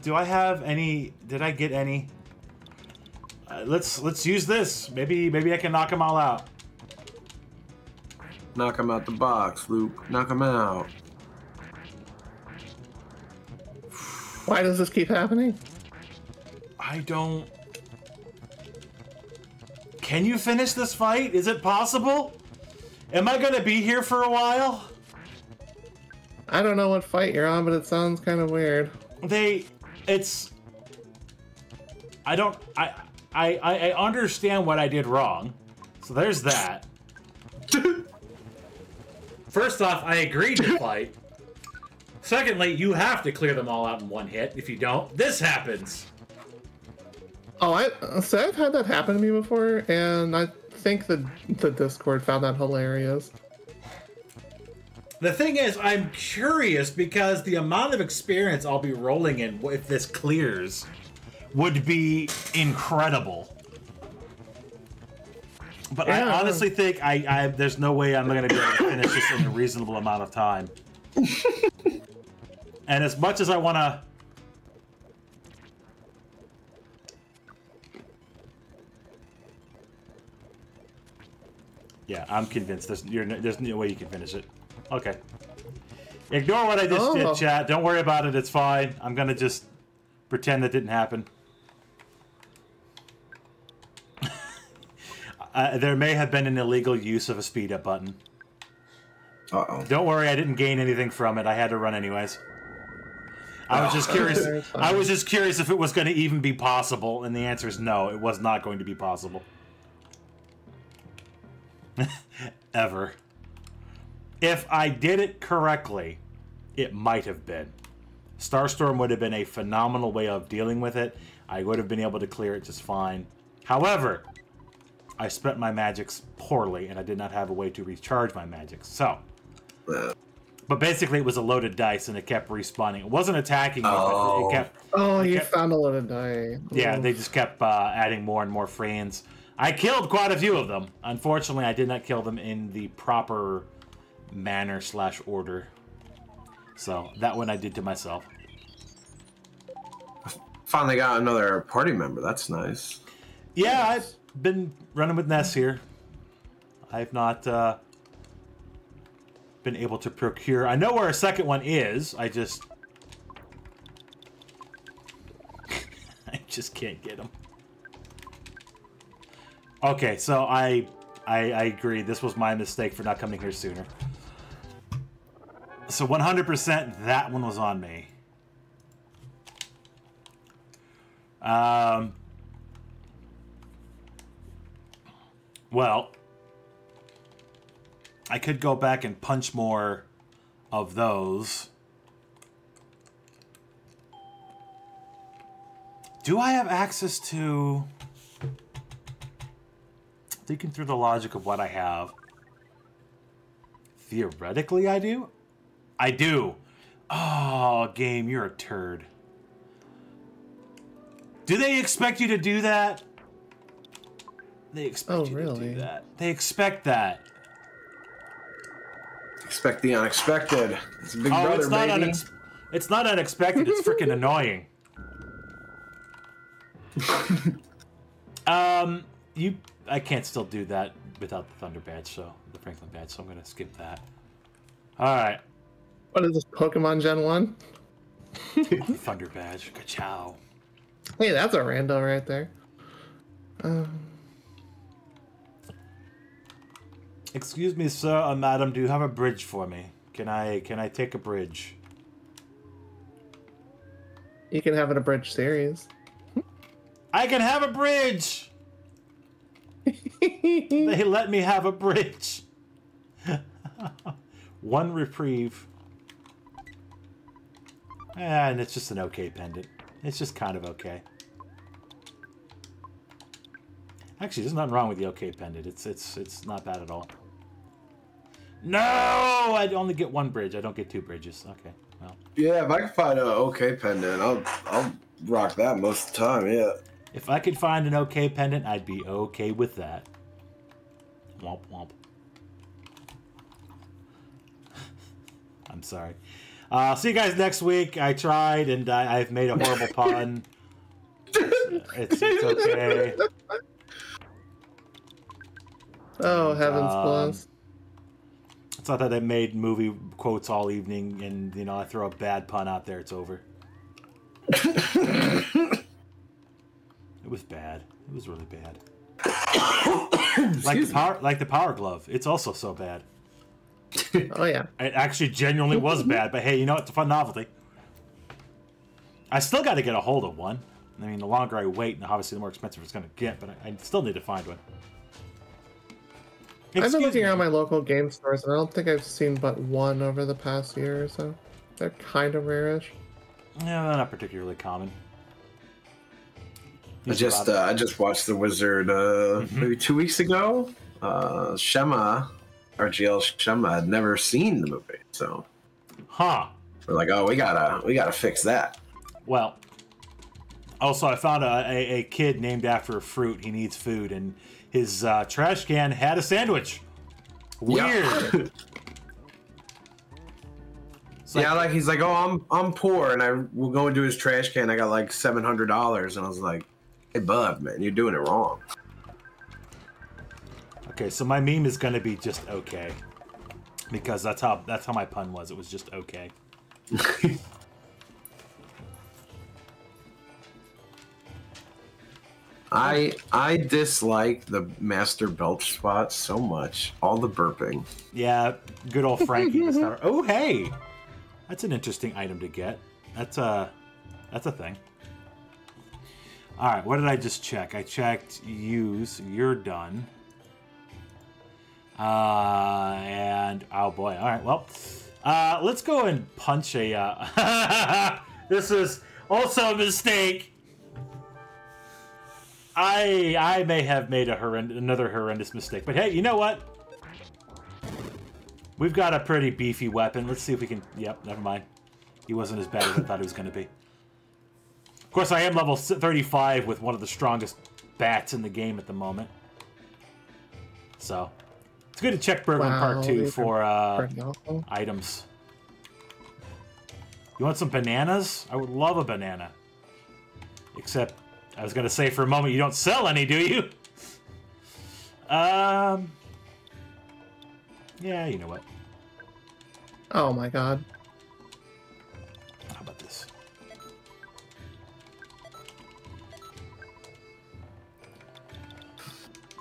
Do I have any? Did I get any? Let's use this. Maybe I can knock them all out. Knock him out the box, Luke. Knock him out. Why does this keep happening? I don't... Can you finish this fight? Is it possible? Am I gonna be here for a while? I don't know what fight you're on, but it sounds kind of weird. It's... I understand what I did wrong. So there's that. First off, I agreed to fight. Secondly, you have to clear them all out in one hit. If you don't, this happens. Oh, I've had that happen to me before, and I think the Discord found that hilarious. The thing is, I'm curious because the amount of experience I'll be rolling in if this clears would be incredible. But yeah. I honestly think there's no way I'm going to be able to finish this in a reasonable amount of time. And as much as I want to... Yeah, I'm convinced there's no way you can finish it. Okay. Ignore what I just did, chat. Don't worry about it. It's fine. I'm going to just pretend that didn't happen. There may have been an illegal use of a speed up button. Uh-oh. Don't worry, I didn't gain anything from it. I had to run anyways. I was just curious. I was just curious if it was going to even be possible, and the answer is no. It was not going to be possible. Ever. If I did it correctly, it might have been. Starstorm would have been a phenomenal way of dealing with it. I would have been able to clear it just fine. However, I spent my magics poorly, and I did not have a way to recharge my magics. So, but But basically, it was a loaded dice, and it kept respawning. It wasn't attacking me, but it kept... Oh, you kept, found a loaded die. Yeah, they just kept adding more and more friends. I killed quite a few of them. Unfortunately, I did not kill them in the proper manner/order. So, that one I did to myself. Finally got another party member. That's nice. Yeah, I've been running with Ness here. I've not been able to procure... I know where a second one is. I just can't get them. Okay, so I agree. This was my mistake for not coming here sooner. So 100% that one was on me. Well, I could go back and punch more of those. Do I have access to... Thinking through the logic of what I have. Theoretically, I do? I do. Oh, game, you're a turd. Do they expect you to do that? They expect you to do that. They expect that. Expect the unexpected. It's a big brother, it's not baby. It's not unexpected. It's freaking annoying. I can't still do that without the Thunder badge, so the Franklin badge. So I'm gonna skip that. All right. What is this, Pokemon Gen 1? Thunder badge. Ka-chow. Hey, that's a rando right there. Excuse me, sir, madam. Do you have a bridge for me? Can I take a bridge? You can have an abridged series. I can have a bridge. They let me have a bridge. One reprieve. And it's just an okay pendant. It's just kind of okay. Actually, there's nothing wrong with the okay pendant. It's not bad at all. No! I only get one bridge. I don't get two bridges. Okay, well. Yeah, if I can find an okay pendant, I'll rock that most of the time, yeah. If I could find an okay pendant, I'd be okay with that. Womp womp. I'm sorry. See you guys next week. I tried, and I've made a horrible pun. It's okay. Oh, heavens bless. It's not that I made movie quotes all evening, and, you know, I throw a bad pun out there, it's over. It was bad. It was really bad. like the power glove. It's also so bad. Oh yeah. It actually genuinely was bad, but hey, you know, it's a fun novelty. I still got to get a hold of one. I mean, the longer I wait, and obviously the more expensive it's going to get, but I still need to find one. I've been looking around my local game stores, and I don't think I've seen but one over the past year or so. They're kind of rare-ish. Yeah, they're not particularly common. I just watched The Wizard maybe 2 weeks ago. RGL Shema had never seen the movie, so we're like, oh, we gotta fix that. Well, also I found a kid named after a fruit. He needs food, and his trash can had a sandwich. Weird. Yeah. Yeah, like he's like, oh, I'm poor, and I will go into his trash can. I got like $700, and I was like, hey, bud, man, you're doing it wrong. Okay, so my meme is gonna be just okay, because that's how my pun was. It was just okay. I dislike the master belch spot so much. All the burping. Yeah, good old Frankie. Oh, hey, that's an interesting item to get. That's a thing. All right, what did I just check? I checked use. You're done. And oh boy. All right. Well, let's go and punch a. This is also a mistake. I may have made another horrendous mistake, but hey, you know what? We've got a pretty beefy weapon. Let's see if we can... Yep, never mind. He wasn't as bad as I thought he was going to be. Of course, I am level 35 with one of the strongest bats in the game at the moment. So, it's good to check Bergman Park 2 for items. You want some bananas? I would love a banana. Except, I was going to say for a moment, you don't sell any, do you? Yeah, you know what. Oh my god. How about this?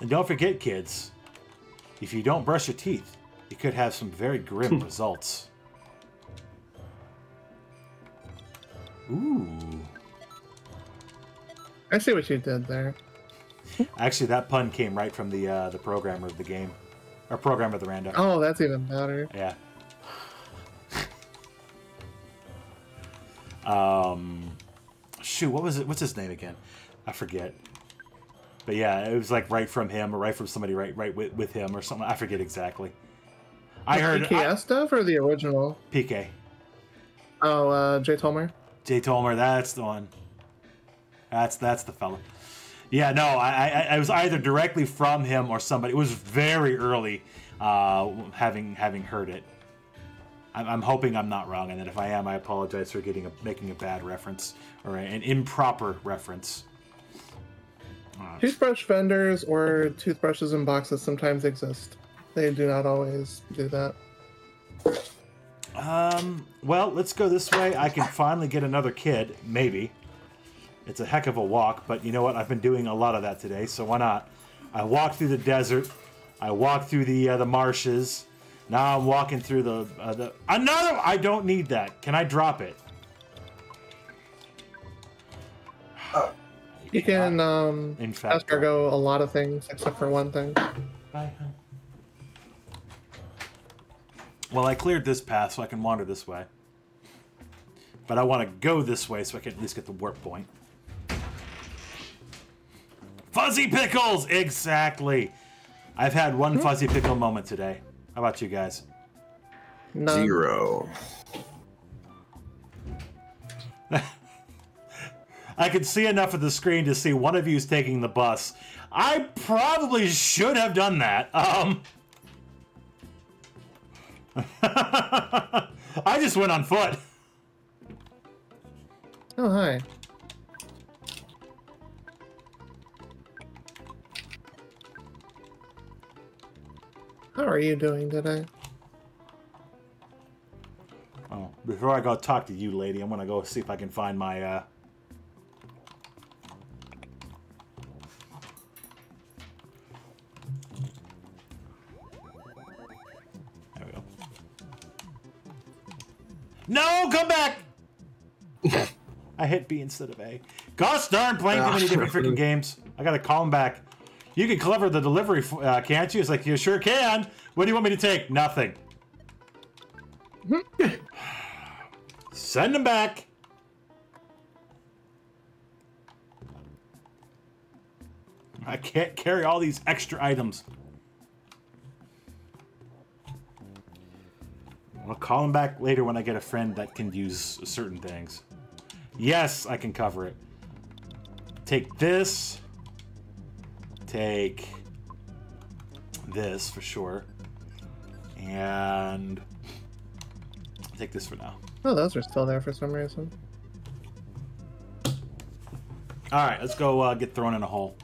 And don't forget, kids, if you don't brush your teeth, you could have some very grim results. Ooh. I see what you did there. Actually, that pun came right from the programmer of the game. Or programmer of the Rando. Oh, that's even better. Yeah. Shoot, what was it? What's his name again? I forget. But yeah, it was like right from him or right from somebody right with him or something. I forget exactly. I heard PKS stuff or the original? PK. Oh, Jay Tolmer. Jay Tolmer, that's the one. That's the fella. Yeah, no, I was either directly from him or somebody. It was very early, having heard it. I'm hoping I'm not wrong, and that if I am, I apologize for making a bad reference or an improper reference. Toothbrush vendors or toothbrushes in boxes sometimes exist. They do not always do that. Well, let's go this way. I can finally get another kid, maybe. It's a heck of a walk, but you know what? I've been doing a lot of that today, so why not? I walked through the desert. I walked through the marshes. Now I'm walking through the another. I don't need that. Can I drop it? You can in fact, escargot a lot of things except for one thing. Bye. Well, I cleared this path so I can wander this way. But I want to go this way so I can at least get the warp point. Fuzzy pickles! Exactly! I've had one fuzzy pickle moment today. How about you guys? None. 0. I can see enough of the screen to see one of you is taking the bus. I probably should have done that. I just went on foot. Oh, hi. How are you doing today? Oh, before I go talk to you, lady, I'm gonna go see if I can find my, There we go. No, come back! I hit B instead of A. Gosh darn, playing too many different freaking games. I gotta call him back. You can clever the delivery, can't you? It's like, you sure can. What do you want me to take? Nothing. Send him back. I can't carry all these extra items. I'll call him back later when I get a friend that can use certain things. Yes, I can cover it. Take this. Take this for sure. And take this for now. Oh, those are still there for some reason. Alright, let's go get thrown in a hole.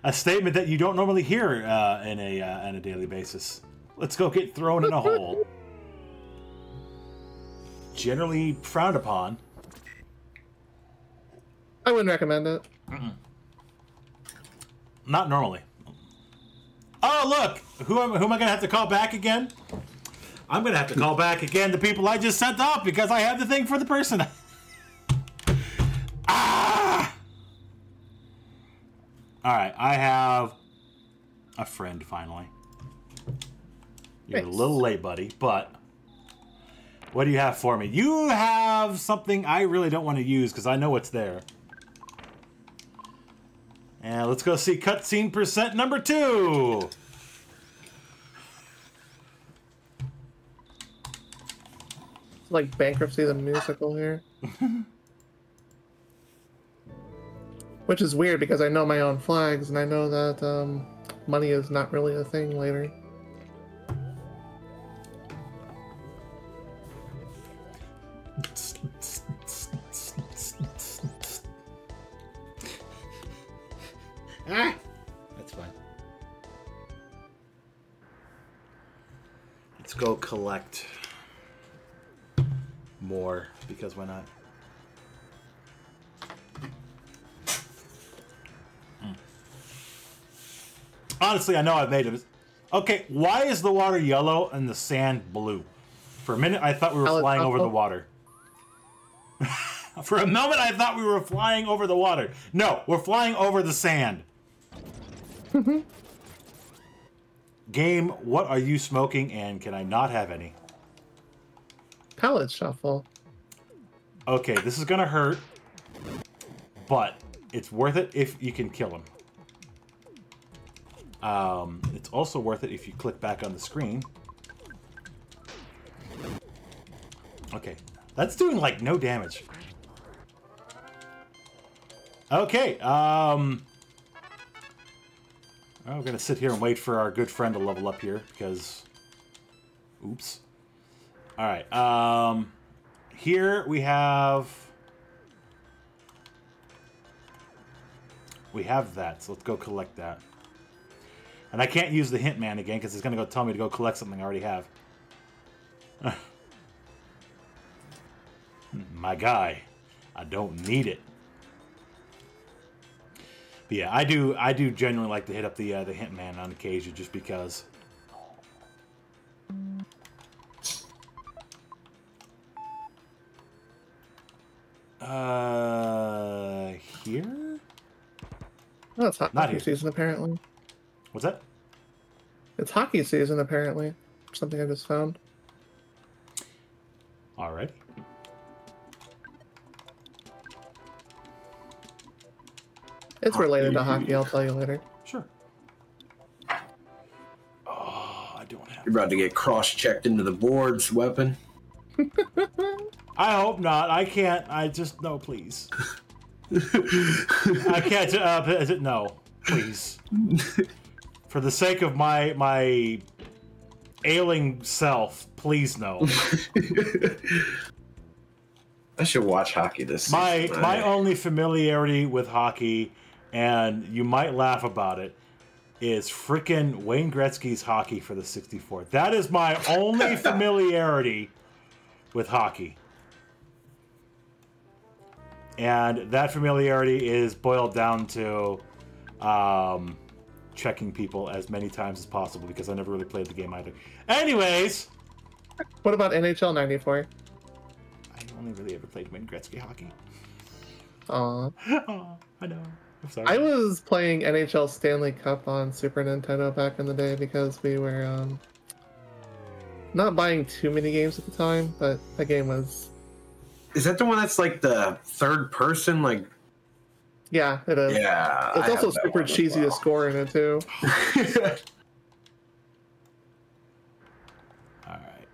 A statement that you don't normally hear on a daily basis. Let's go get thrown in a hole. Generally frowned upon. I wouldn't recommend it. Not normally. Oh, look! Who am I going to have to call back again? I'm going to have to call back again the people I just sent off because I have the thing for the person. Ah! Alright, I have a friend finally. You're Thanks. a little late, buddy, but what do you have for me? You have something I really don't want to use because I know what's there. And let's go see cutscene percent number 2. It's like Bankruptcy the Musical here. Which is weird because I know my own flags and I know that money is not really a thing later. Ah, that's fine. Let's go collect more, because why not? Honestly, I know I've made it. Okay, why is the water yellow and the sand blue? For a minute, I thought we were flying over the water. For a moment, I thought we were flying over the water. No, we're flying over the sand. Game, what are you smoking, and can I not have any? Palette shuffle. Okay, this is gonna hurt, but it's worth it if you can kill him. It's also worth it if you click back on the screen. Okay, that's doing like no damage. Okay, we're gonna sit here and wait for our good friend to level up here because, oops. All right, here we have that, so let's go collect that. And I can't use the hint man again because it's gonna go tell me to go collect something I already have. My guy, I don't need it. But yeah, I do genuinely like to hit up the hint man on occasion just because. Here? Oh, it's Not hockey here. season apparently. What's that? It's hockey season apparently. Something I just found. Alright. It's related to hockey, I'll tell you later. Sure. Oh, I don't have. You're about to get cross-checked into the board's weapon. I hope not. I can't. I just no, please. I can't. No, please. For the sake of my ailing self, please no. I should watch hockey this season. My only familiarity with hockey, and you might laugh about it, is frickin' Wayne Gretzky's hockey for the 64. That is my only familiarity with hockey. And that familiarity is boiled down to checking people as many times as possible because I never really played the game either. Anyways! What about NHL 94? I only really ever played Wayne Gretzky hockey. Aw. Oh, I know. I'm sorry. I was playing NHL Stanley Cup on Super Nintendo back in the day because we were not buying too many games at the time, but the game was... Is that the one that's like the third person? Like, yeah, it is. yeah. It's also super cheesy to score in it too. Alright,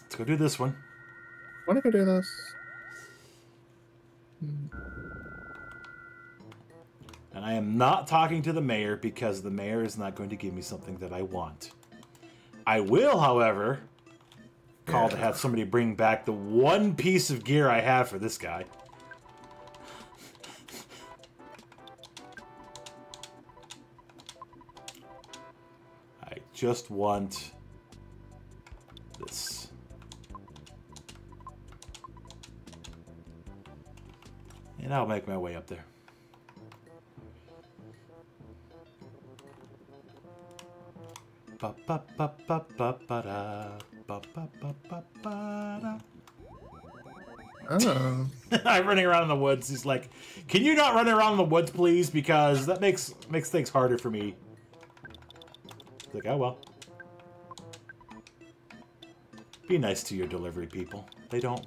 let's go do this one. Want to go do this? And I am not talking to the mayor because the mayor is not going to give me something that I want. I will, however, call to have somebody bring back the one piece of gear I have for this guy. I just want this. And I'll make my way up there. Oh. I'm running around in the woods. He's like, "Can you not run around in the woods, please? Because that makes things harder for me." It's like, oh well. Be nice to your delivery people. They don't.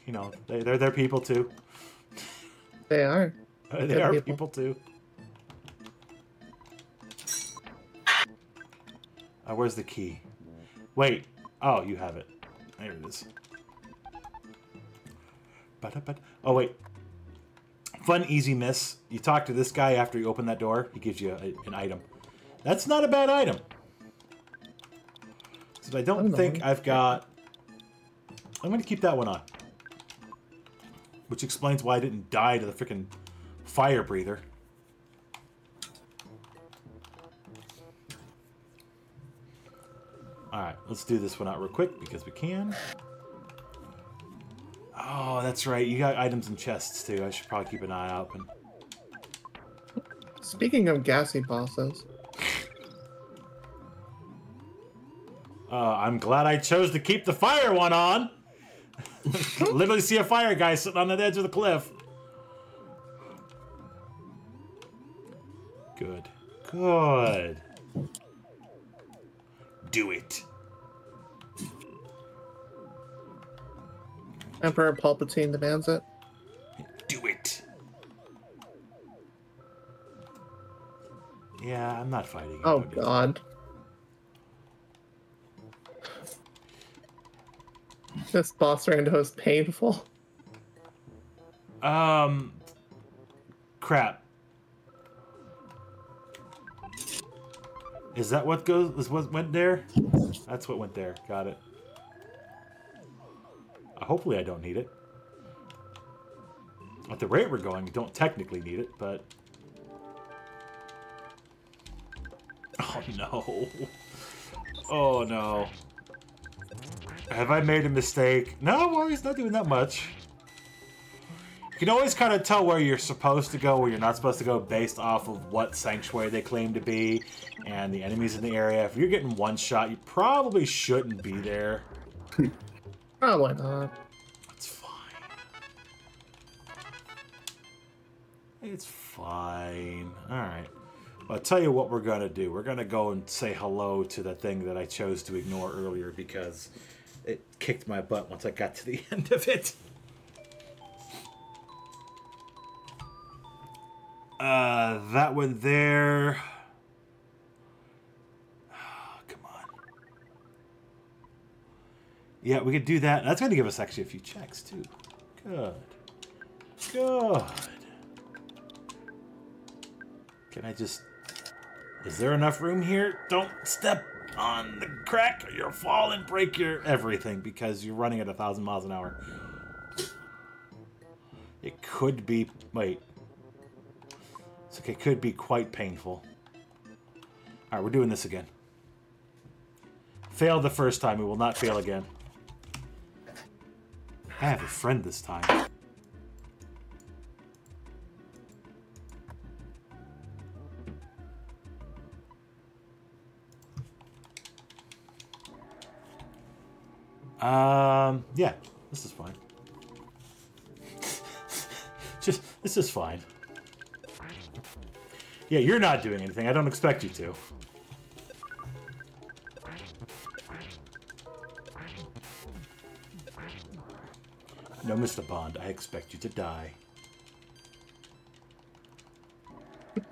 You know, they're people too. They are. They Good are people. people too. Where's the key? Wait. Oh, you have it. There it is. Oh, wait. Fun, easy miss. You talk to this guy after you open that door. He gives you an item. That's not a bad item. So I don't think I've got... I'm going to keep that one on. Which explains why I didn't die to the freaking fire breather. Alright, let's do this one out real quick because we can. Oh, that's right. You got items in chests too. I should probably keep an eye open. Speaking of gassy bosses. I'm glad I chose to keep the fire one on. Literally see a fire guy sitting on the edge of the cliff. Good. Good. Do it. Emperor Palpatine demands it. Do it. Yeah, I'm not fighting. Oh, God. This boss Rando is painful. Crap. Is that what goes? Is what went there? That's what went there. Got it. Hopefully I don't need it. At the rate we're going, we don't technically need it, but... Oh, no. Oh, no. Have I made a mistake? No, well, he's not doing that much. You can always kind of tell where you're supposed to go, where you're not supposed to go, based off of what sanctuary they claim to be, and the enemies in the area. If you're getting one shot, you probably shouldn't be there. Probably not. It's fine. It's fine. Alright. Well, I'll tell you what we're going to do. We're going to go and say hello to the thing that I chose to ignore earlier because it kicked my butt once I got to the end of it. That one there. Oh, come on. Yeah, we could do that. That's going to give us actually a few checks, too. Good. Good. Can I just... Is there enough room here? Don't step on the crack or you'll fall and break your everything because you're running at 1,000 miles an hour. It could be... Wait. It could be quite painful. Alright, we're doing this again. Failed the first time. We will not fail again. I have a friend this time. Yeah, this is fine. This is fine. Yeah, you're not doing anything. I don't expect you to. No, Mr. Bond, I expect you to die.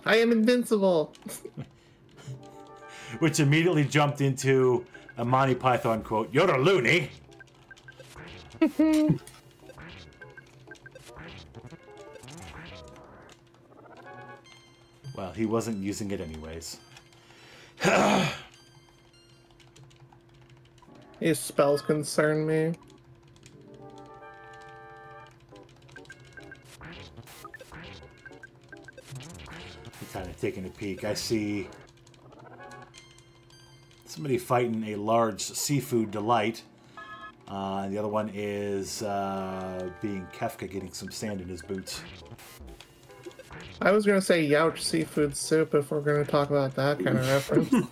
I am invincible. Which immediately jumped into a Monty Python quote. You're a loony. Well, he wasn't using it anyways. These spells concern me. Kind of taking a peek. I see somebody fighting a large seafood delight. And the other one is being Kefka, getting some sand in his boots. I was gonna say Youch seafood soup if we're gonna talk about that kind of reference.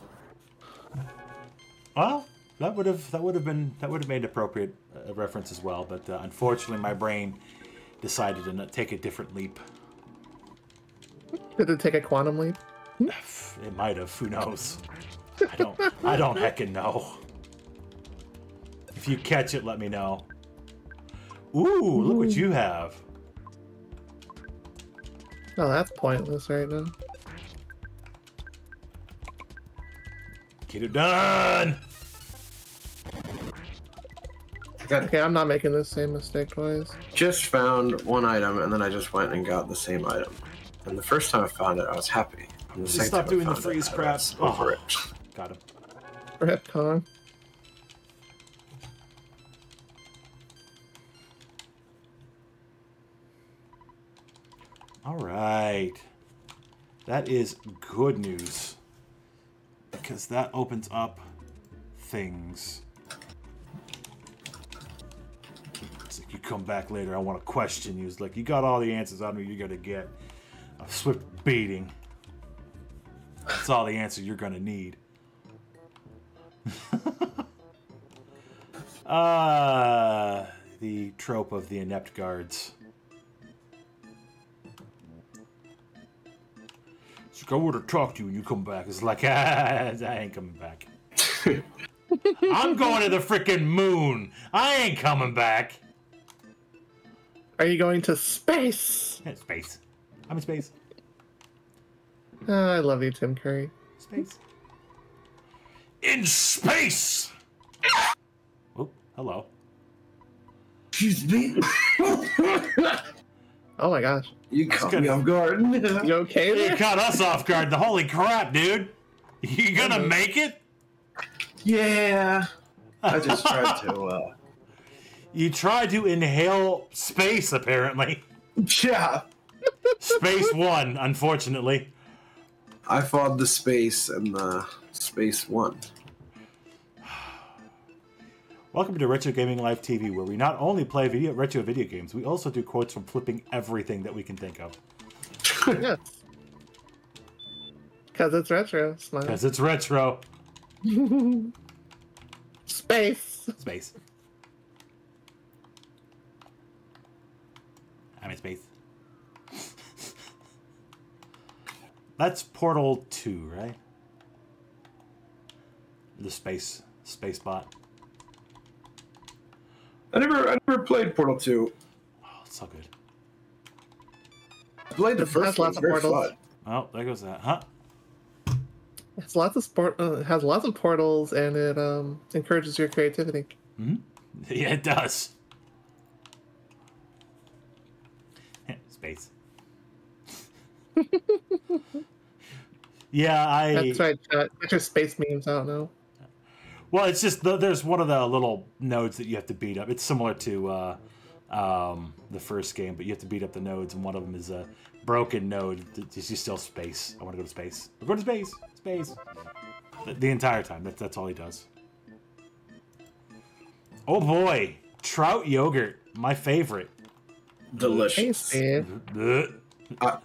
Well, that would have made appropriate reference as well. But unfortunately, my brain decided to take a different leap. Did it take a quantum leap? It might have. Who knows? I don't heckin' know. If you catch it, let me know. Ooh, look what you have. Oh, that's pointless right now. Get it done! Okay, I'm not making the same mistake twice. Just found one item, and then I just went and got the same item. And the first time I found it, I was happy. And the Just second stop time I doing the found freeze it, I crap. was over it. Got him. Rip Kong. All right. That is good news. Because that opens up things. It's like you come back later, I want to question you. It's like, you got all the answers on me, you're going to get a swift beating. That's all the answer you're going to need. The trope of the inept guards. It's like, I would have talked to you and you come back. It's like, I ain't coming back. I'm going to the freaking moon. I ain't coming back. Are you going to space? Yeah, space. I'm in space. I love you, Tim Curry. Space. In space! Oh, hello. Excuse me. Oh my gosh. You caught me off guard. You okay You there? caught us off guard. The holy crap, dude. You gonna make it? Yeah. I just tried to, You tried to inhale space, apparently. Yeah. Space one, unfortunately. I fought the space and the space won. Welcome to Retro Gaming Live TV, where we not only play retro video games, we also do quotes from flipping everything that we can think of. Yes. Because it's retro. Smile. Because it's retro. Space. Space. I'm in space. That's Portal 2, right? The space bot. I never played Portal 2. Oh, it's so good. I played the first one. lots of Very portals. fun. Oh, there goes that, huh? It's lots of it has lots of portals, and it encourages your creativity. Mm-hmm. Yeah, it does. Space. Yeah, That's right, chat. Get your space memes out now. Well, it's just there's one of the little nodes that you have to beat up. It's similar to the first game, but you have to beat up the nodes, and one of them is a broken node. It's just still space. I want to go to space. We're going to space. Space. The entire time. That's all he does. Oh boy, trout yogurt, my favorite. Delicious. Hey, All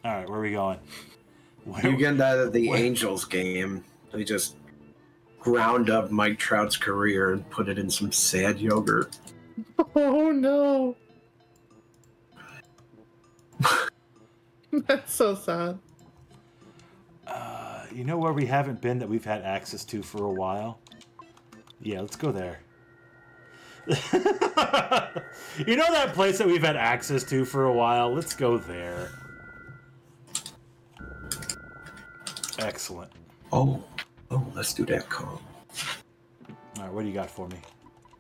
right, where are we going? You get that at the Angels game. They just ground up Mike Trout's career and put it in some sad yogurt. Oh no. That's so sad. You know where we haven't been that we've had access to for a while? Yeah, let's go there. You know that place that we've had access to for a while? Let's go there. Excellent. Oh, let's do that, Kong. Alright, what do you got for me?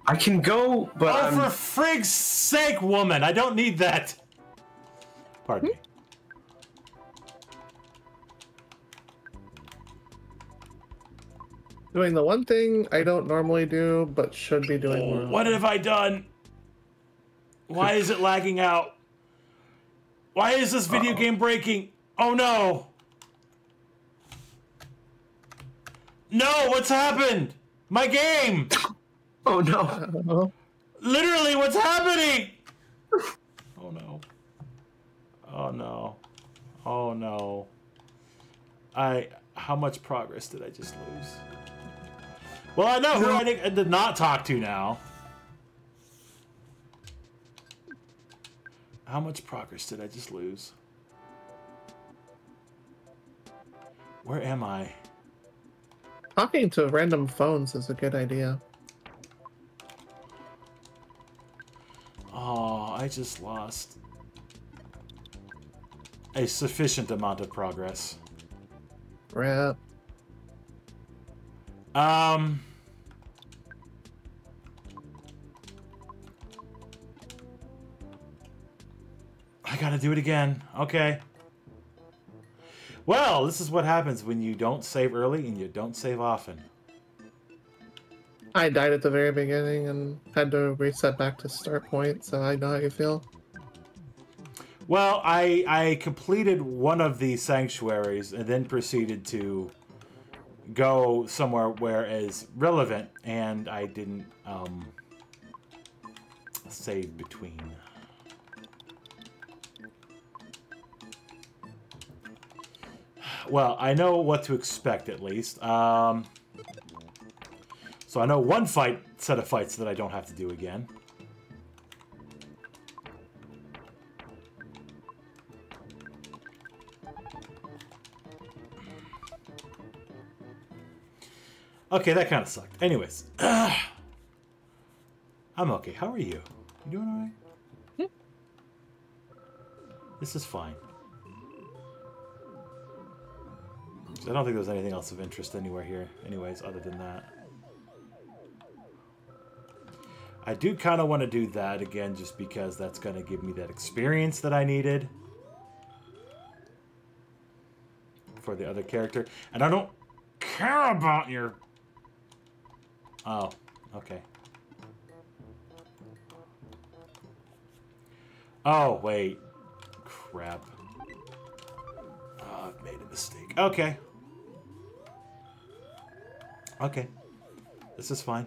I can go, but Oh, I'm... for frig's sake, woman! I don't need that! Pardon me. Doing the one thing I don't normally do, but should be doing more. What have I done? Why is it lagging out? Why is this video game breaking? Oh no! No, what's happened? My game! Oh no. Literally, what's happening? Oh no. Oh no. Oh no. How much progress did I just lose? Well, I know who I did not talk to now. How much progress did I just lose? Where am I? Talking to random phones is a good idea. Oh, I just lost a sufficient amount of progress. Rip. I gotta do it again. Okay. Well, this is what happens when you don't save early and you don't save often. I died at the very beginning and had to reset back to start point, so I know how you feel. Well, I completed one of the sanctuaries and then proceeded to go somewhere where is relevant, and I didn't save between. Well, I know what to expect at least. So I know one set of fights that I don't have to do again. Okay, that kind of sucked. Anyways. I'm okay. How are you? You doing alright? Yeah. This is fine. I don't think there's anything else of interest anywhere here, anyways, other than that. I do kind of want to do that again, just because that's going to give me that experience that I needed for the other character. And I don't care about your... Oh, okay. Oh, wait. Crap. Oh, I've made a mistake. Okay. Okay. This is fine.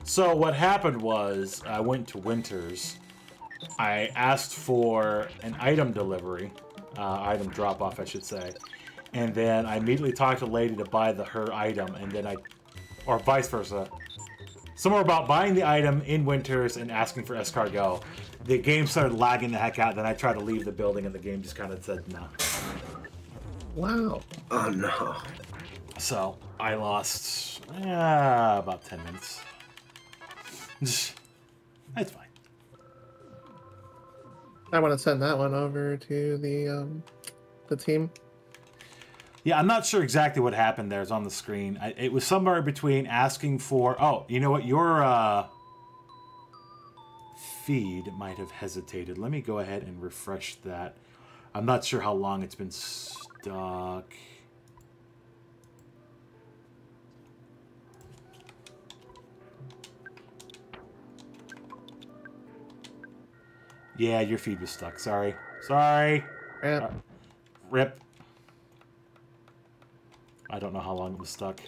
So what happened was, I went to Winters. I asked for an item delivery, item drop-off, I should say. And then I immediately talked to the lady to buy her item, and then or vice versa. Somewhere about buying the item in Winters and asking for escargot. The game started lagging the heck out, then I tried to leave the building, and the game just kind of said no. Wow. Oh no. So, I lost about 10 minutes. That's fine. I want to send that one over to the team. Yeah, I'm not sure exactly what happened there. It's on the screen. It was somewhere between asking for... Oh, you know what? Your feed might have hesitated. Let me go ahead and refresh that. I'm not sure how long it's been stuck. Yeah, your feed was stuck. Sorry. Sorry. Rip. Rip. I don't know how long it was stuck.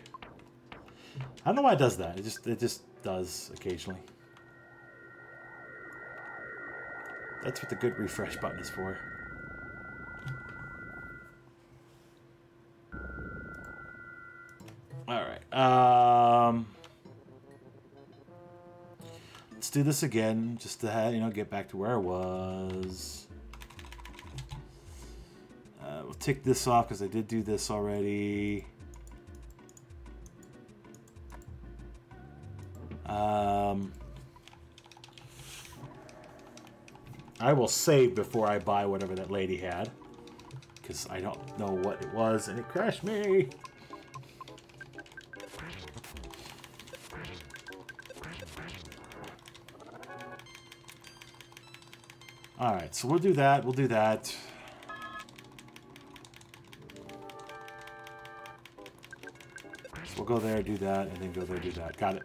I don't know why it does that. It just does occasionally. That's what the good refresh button is for. All right. Let's do this again, just to get back to where I was. We'll take this off because I did do this already. I will save before I buy whatever that lady had, because I don't know what it was and it crashed me. Alright, so we'll do that. We'll do that. So we'll go there, do that, and then go there, do that. Got it.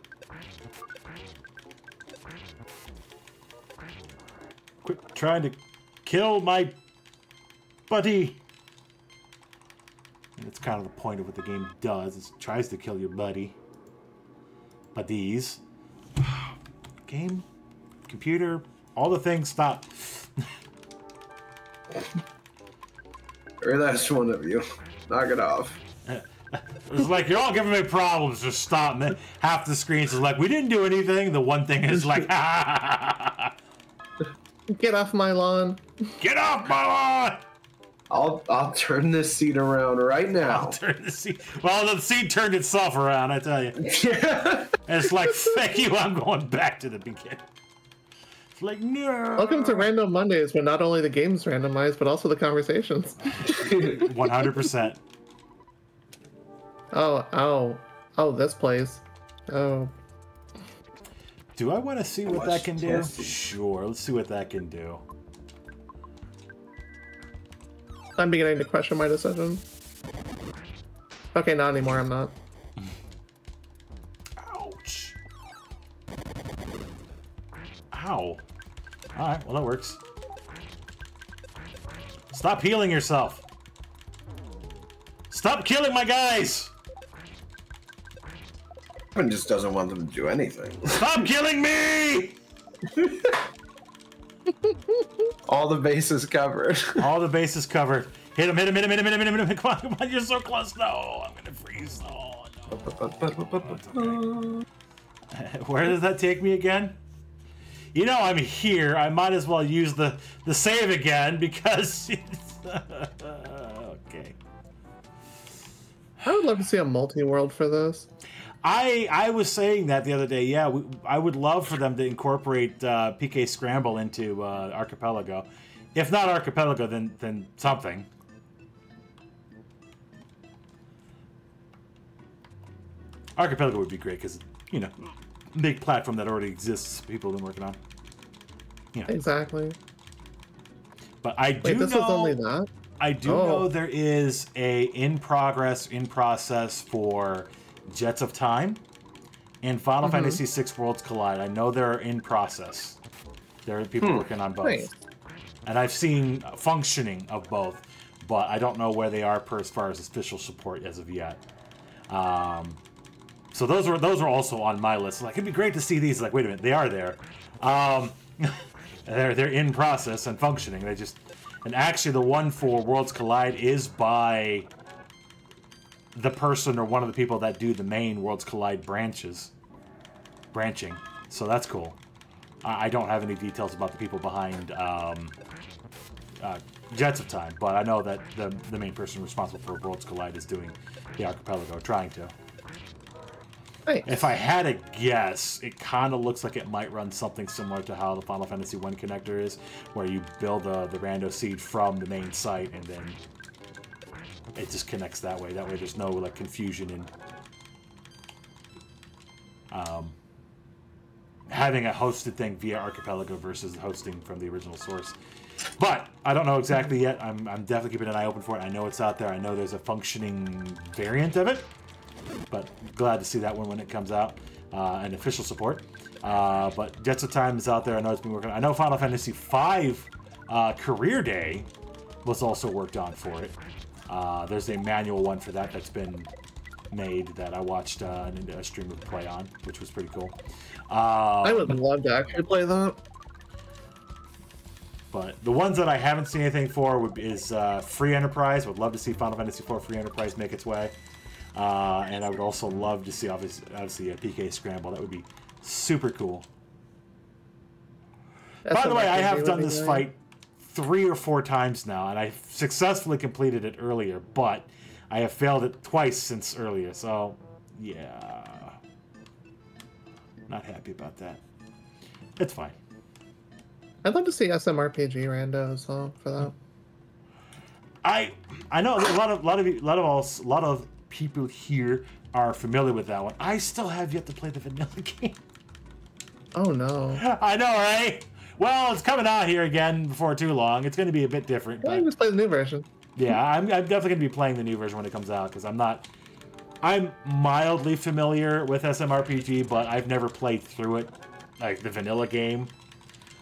Quit trying to kill my buddy. And that's kind of the point of what the game does. It tries to kill your buddy. Buddies. Game, computer, all the things stop. Or that's one of you. Knock it off. It's like, you're all giving me problems, just stop. And then half the screens is like, we didn't do anything. The one thing is like, Get off my lawn. Get off my lawn! I'll turn this seat around right now. I'll turn the seat. Well, the seat turned itself around, I tell you. Yeah. And it's like, thank you, I'm going back to the beginning. It's like, no. Welcome to Random Mondays, where not only the game's randomized, but also the conversations. 100%. Oh, this place. Oh. Do I want to see what that can do? Sure, let's see what that can do. I'm beginning to question my decision. Okay, not anymore, I'm not. Ouch. Ow. Alright, well that works. Stop healing yourself. Stop killing my guys! Kevin just doesn't want them to do anything. Stop killing me! All the bases covered. All the bases covered. Hit him, hit him, hit him, hit him, hit him, hit him. Come on, you're so close. No, I'm gonna freeze. Oh, no. Where does that take me again? You know I'm here. I might as well use the save again because... Okay. I would love to see a multi-world for this. I was saying that the other day. Yeah, I would love for them to incorporate PK Scramble into Archipelago. If not Archipelago, then something. Archipelago would be great because, you know, big platform that already exists. People have been working on. Yeah. Exactly. But I do Wait, this know. was only that? I do know there is a in process for Jets of Time and Final Fantasy VI Worlds Collide. I know they're in process. There are people working on both. Nice. And I've seen functioning of both, but I don't know where they are as far as official support as of yet. So those were also on my list. Like, it'd be great to see these. Like, wait a minute, they are there. They're in process and functioning. And actually the one for Worlds Collide is by the person or one of the people that do the main Worlds Collide branching. So that's cool. I don't have any details about the people behind Jets of Time, but I know that the main person responsible for Worlds Collide is doing the Archipelago, trying to. Nice. If I had a guess, it kind of looks like it might run something similar to how the Final Fantasy 1 connector is, where you build the Rando seed from the main site and then it just connects that way. That way there's no like confusion in having a hosted thing via Archipelago versus hosting from the original source. But I don't know exactly yet. I'm definitely keeping an eye open for it. I know it's out there. I know there's a functioning variant of it. But glad to see that one when it comes out, and official support. But Jets of Time is out there. I know it's been working. I know Final Fantasy V Career Day was also worked on for it. There's a manual one for that that's been made that I watched a streamer play on, which was pretty cool. I would love to actually play that. But the ones that I haven't seen anything for is Free Enterprise. Would love to see Final Fantasy IV Free Enterprise make its way. And I would also love to see, obviously a PK Scramble. That would be super cool. By the way, I have done this fight 3 or 4 times now, and I successfully completed it earlier, but I have failed it twice since earlier, so yeah. Not happy about that. It's fine. I'd love to see SMRPG Rando as well for that. I know a lot of people here are familiar with that one. I still have yet to play the vanilla game. Oh no. I know, right? Well, it's coming out here again before too long. It's going to be a bit different. Well, you just play the new version. Yeah, I'm definitely going to be playing the new version when it comes out because I'm mildly familiar with SMRPG, but I've never played through it, like the vanilla game.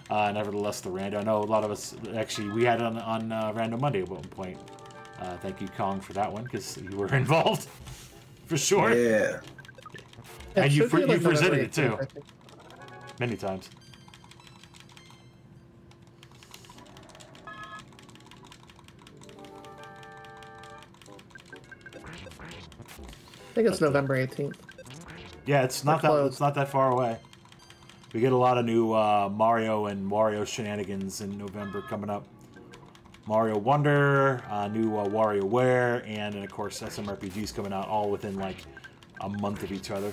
Nevertheless, the Rando. I know a lot of us, actually, we had it on Rando Monday at one point. Thank you, Kong, for that one, because you were involved, for sure. Yeah. And you presented it, too. Many times. I think it's November 18th. Yeah, it's not that far away. We get a lot of new Mario and Wario shenanigans in November coming up. Mario Wonder, new WarioWare, and then of course SMRPGs coming out all within like a month of each other.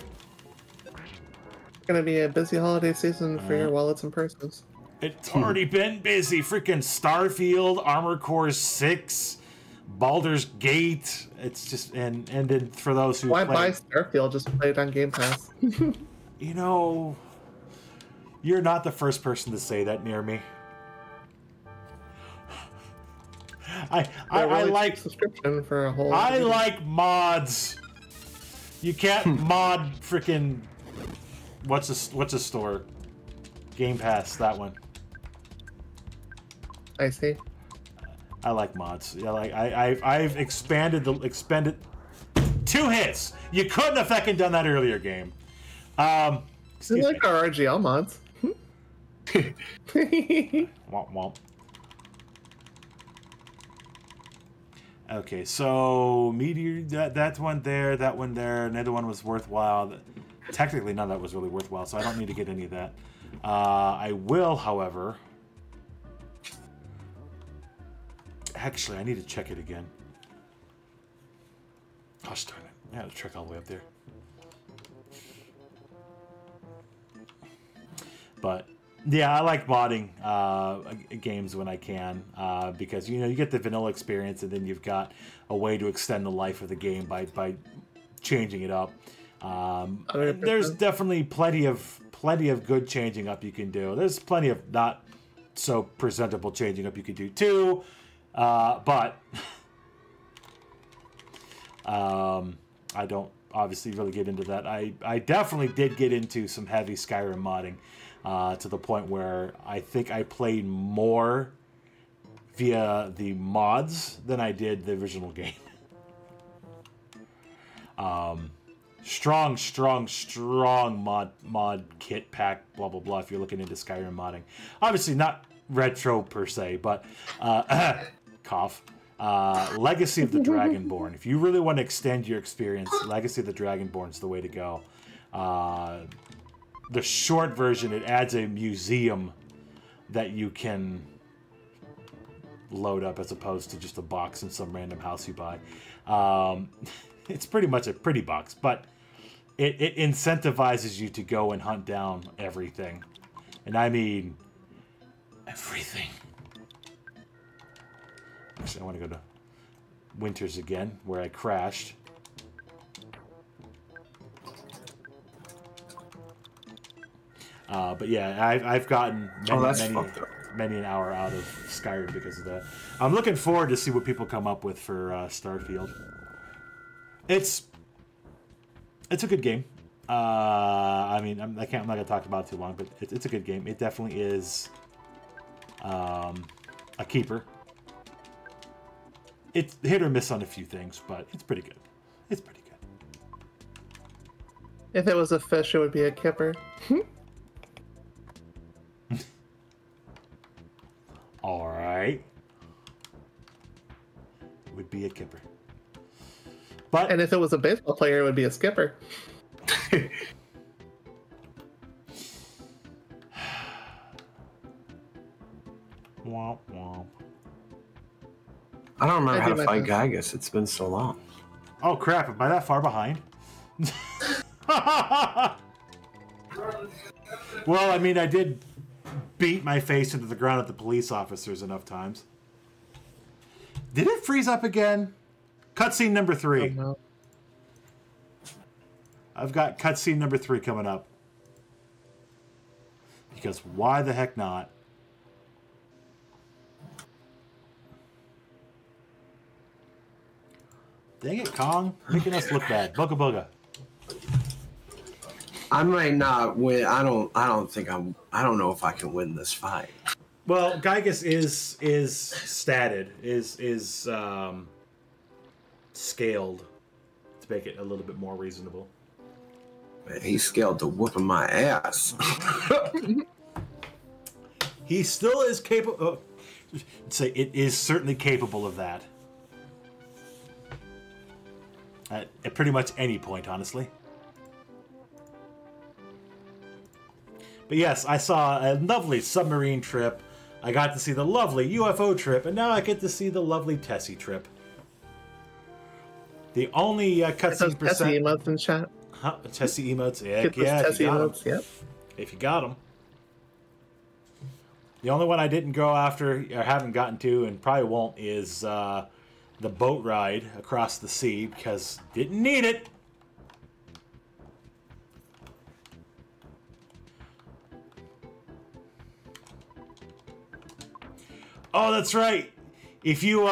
Gonna be a busy holiday season for your wallets and purses. It's already been busy. Freaking Starfield, Armored Core 6, Baldur's Gate. It's just and then for those who why buy Starfield? Just play it on Game Pass. You know, you're not the first person to say that near me. I like subscription for a whole. I like mods. You can't mod freaking what's a store? Game Pass, that one. I see. I like mods. Yeah, like I've expanded 2 hits. You couldn't have fucking done that earlier, game. I like our RGL mods. Womp womp. Okay, so Meteor, that one there, another one was worthwhile. Technically, none of that was really worthwhile, so I don't need to get any of that. I will, however... Actually, I need to check it again. Gosh darn it. I had to check all the way up there. But, yeah, I like modding games when I can because, you know, you get the vanilla experience and then you've got a way to extend the life of the game by changing it up. There's definitely plenty of good changing up you can do. There's plenty of not so presentable changing up you can do too. But I don't obviously really get into that. I definitely did get into some heavy Skyrim modding to the point where I think I played more via the mods than I did the original game. Strong mod kit pack, blah blah blah. If you're looking into Skyrim modding, obviously not retro per se, but cough. Legacy of the Dragonborn. If you really want to extend your experience, Legacy of the Dragonborn is the way to go. The short version, it adds a museum that you can load up as opposed to just a box in some random house you buy. It's pretty much a pretty box, but it incentivizes you to go and hunt down everything. And I mean everything. Actually, I want to go to Winters again, where I crashed. But yeah, I've gotten many an hour out of Skyrim because of that. I'm looking forward to see what people come up with for Starfield. It's a good game. I mean, I'm not gonna talk about it too long, but it's a good game. It definitely is a keeper. It's hit or miss on a few things, but it's pretty good. It's pretty good. If it was a fish, it would be a kipper. All right. Would be a kipper. But and if it was a baseball player, it would be a skipper. Womp womp. I don't remember how to fight Gygus. It's been so long. Oh crap! Am I that far behind? Well, I mean, I did beat my face into the ground at the police officers enough times. Did it freeze up again? Cutscene number 3. Oh, no. I've got cutscene number 3 coming up. Because why the heck not? Dang it, Kong. Making us look bad. Booga booga. I might not win. I don't know if I can win this fight. Well, Gygus is statted, is scaled to make it a little bit more reasonable. Man, he's scaled to whooping my ass. He still is capable. Say it is certainly capable of that. At pretty much any point, honestly. But yes, I saw a lovely submarine trip. I got to see the lovely UFO trip, and now I get to see the lovely Tessie trip. The only cutscene percent... Tessie emotes in chat. Huh? Tessie emotes? Heck Get those yeah, Tessie if you got 'em. emotes, yep. If you got them. The only one I didn't go after, or haven't gotten to, and probably won't, is the boat ride across the sea, because didn't need it. Oh, that's right. If you,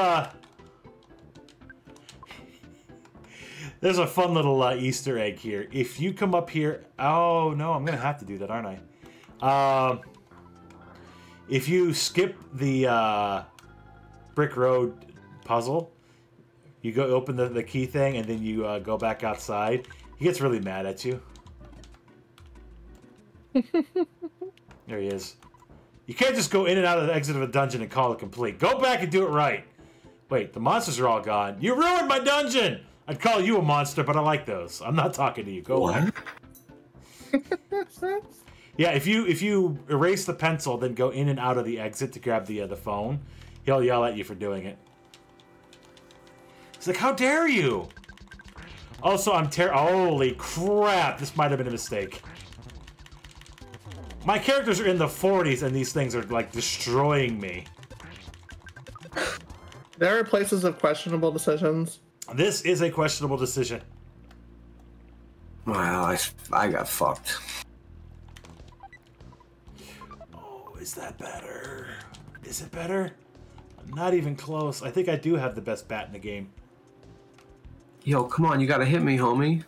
there's a fun little Easter egg here. If you come up here... Oh, no, I'm going to have to do that, aren't I? If you skip the brick road puzzle, you go open the key thing, and then you go back outside, he gets really mad at you. There he is. You can't just go in and out of the exit of a dungeon and call it complete. Go back and do it right. Wait, the monsters are all gone. You ruined my dungeon! I'd call you a monster, but I like those. I'm not talking to you. Go away. Yeah, if you erase the pencil, then go in and out of the exit to grab the phone, he'll yell at you for doing it. He's like, "How dare you!" Also, holy crap! This might have been a mistake. My characters are in the 40s, and these things are like destroying me. There are places of questionable decisions. This is a questionable decision. Wow, I got fucked. Oh, is that better? Is it better? Not even close. I think I do have the best bat in the game. Yo, come on, you gotta hit me, homie.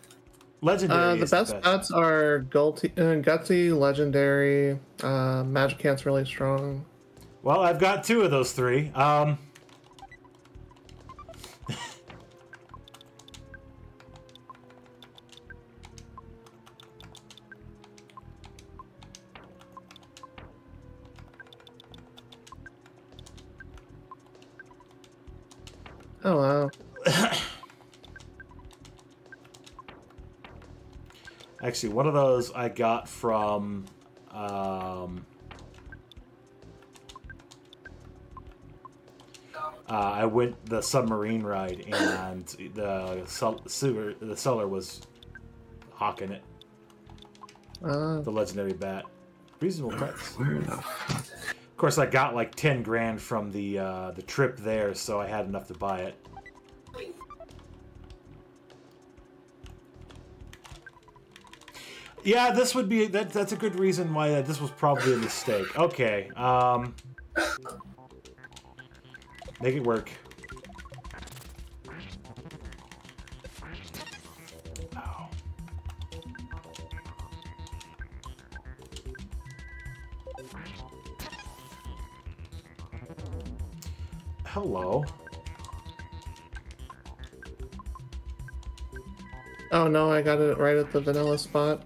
Legendary. The best bets are Gutsy, Legendary, Magic Hand's really strong. Well, I've got 2 of those 3. Oh, wow. Actually, one of those I got from I went the submarine ride, and the seller was hawking it. The legendary bat. Reasonable price. Of course, I got like 10 grand from the trip there, so I had enough to buy it. Yeah, this would be that's a good reason why this was probably a mistake. Okay, make it work. Ow. Hello. Oh no, I got it right at the vanilla spot.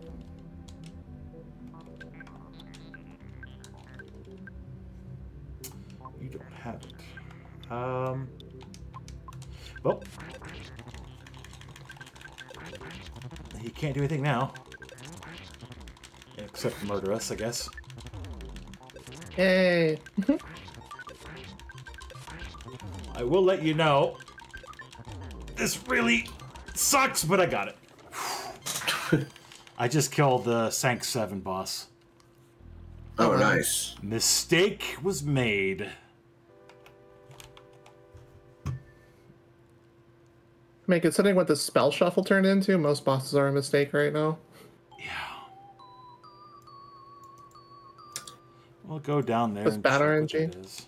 You don't have it. Well, he can't do anything now, except murder us, I guess. Yay! I will let you know. This really sucks, but I got it. I just killed the Sank 7 boss. Oh, nice. Mistake was made. I mean, considering what the spell shuffle turned into, most bosses are a mistake right now. Yeah. We'll go down there. That's And bad check what RNG. that is.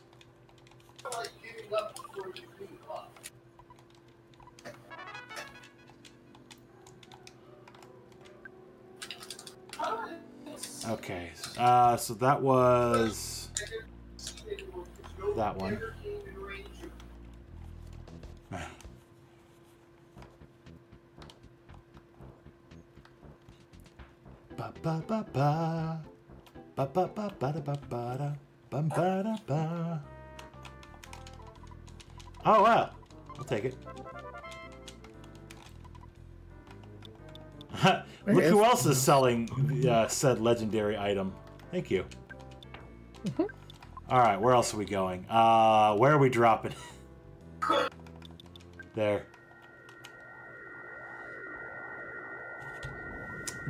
Okay, so that was that one. Ba ba ba ba ba ba ba ba da ba ba da ba ba da ba. Oh wow, I'll take it. Look who else is selling said legendary item. Thank you. All right, where else are we going? Where are we dropping? There.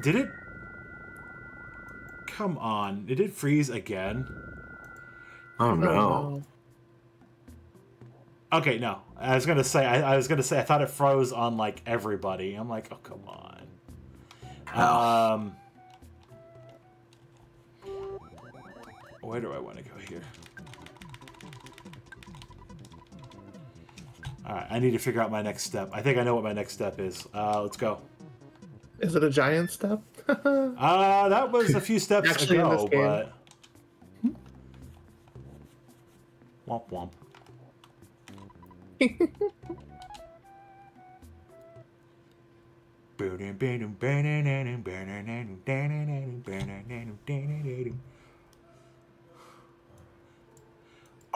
Did it? Come on. Did it freeze again? Oh no. Okay, no. I was gonna say. I was gonna say. I thought it froze on like everybody. I'm like, oh come on. Oh. Where do I want to go here? All right, I need to figure out my next step. I think I know what my next step is. Let's go. Is it a giant step? That was a few steps Actually, in ago, this game. but womp womp.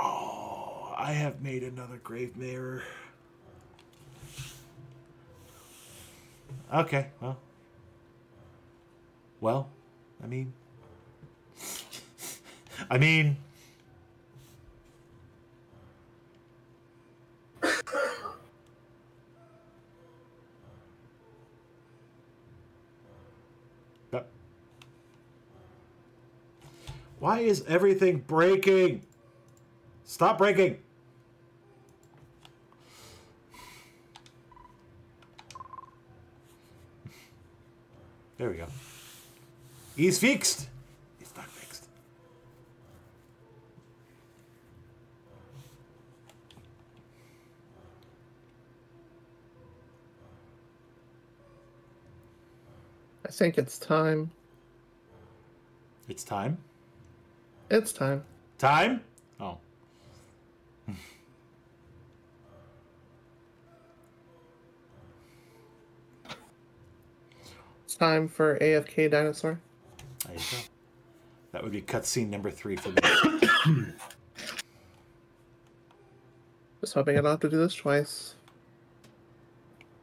Oh, I have made another grave mirror. Okay, well, I mean, Yep. Why is everything breaking? Stop breaking. There we go. He's fixed. He's not fixed. I think it's time. It's time. It's time. Time? Oh. It's time for AFK Dinosaur. There you go. That would be cutscene number 3 for me. Just hoping I don't have to do this twice.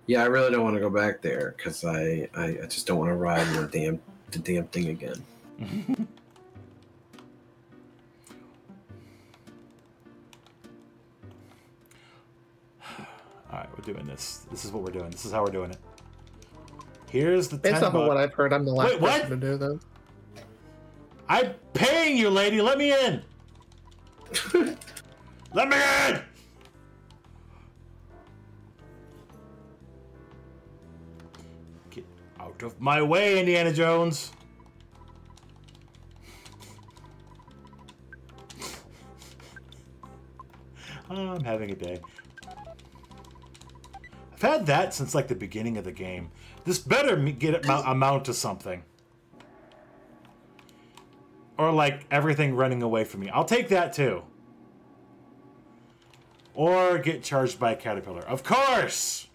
Yeah, I really don't want to go back there because I just don't want to ride the damn thing again. Alright, we're doing this. This is what we're doing. This is how we're doing it. Here's the Based off of what I've heard, I'm the last Wait, what? person to do this. I'm paying you, lady! Let me in! Let me in! Get out of my way, Indiana Jones! Oh, I'm having a day. I've had that since like the beginning of the game. This better amount to something. Or like everything running away from me. I'll take that too. Or get charged by a caterpillar. Of course!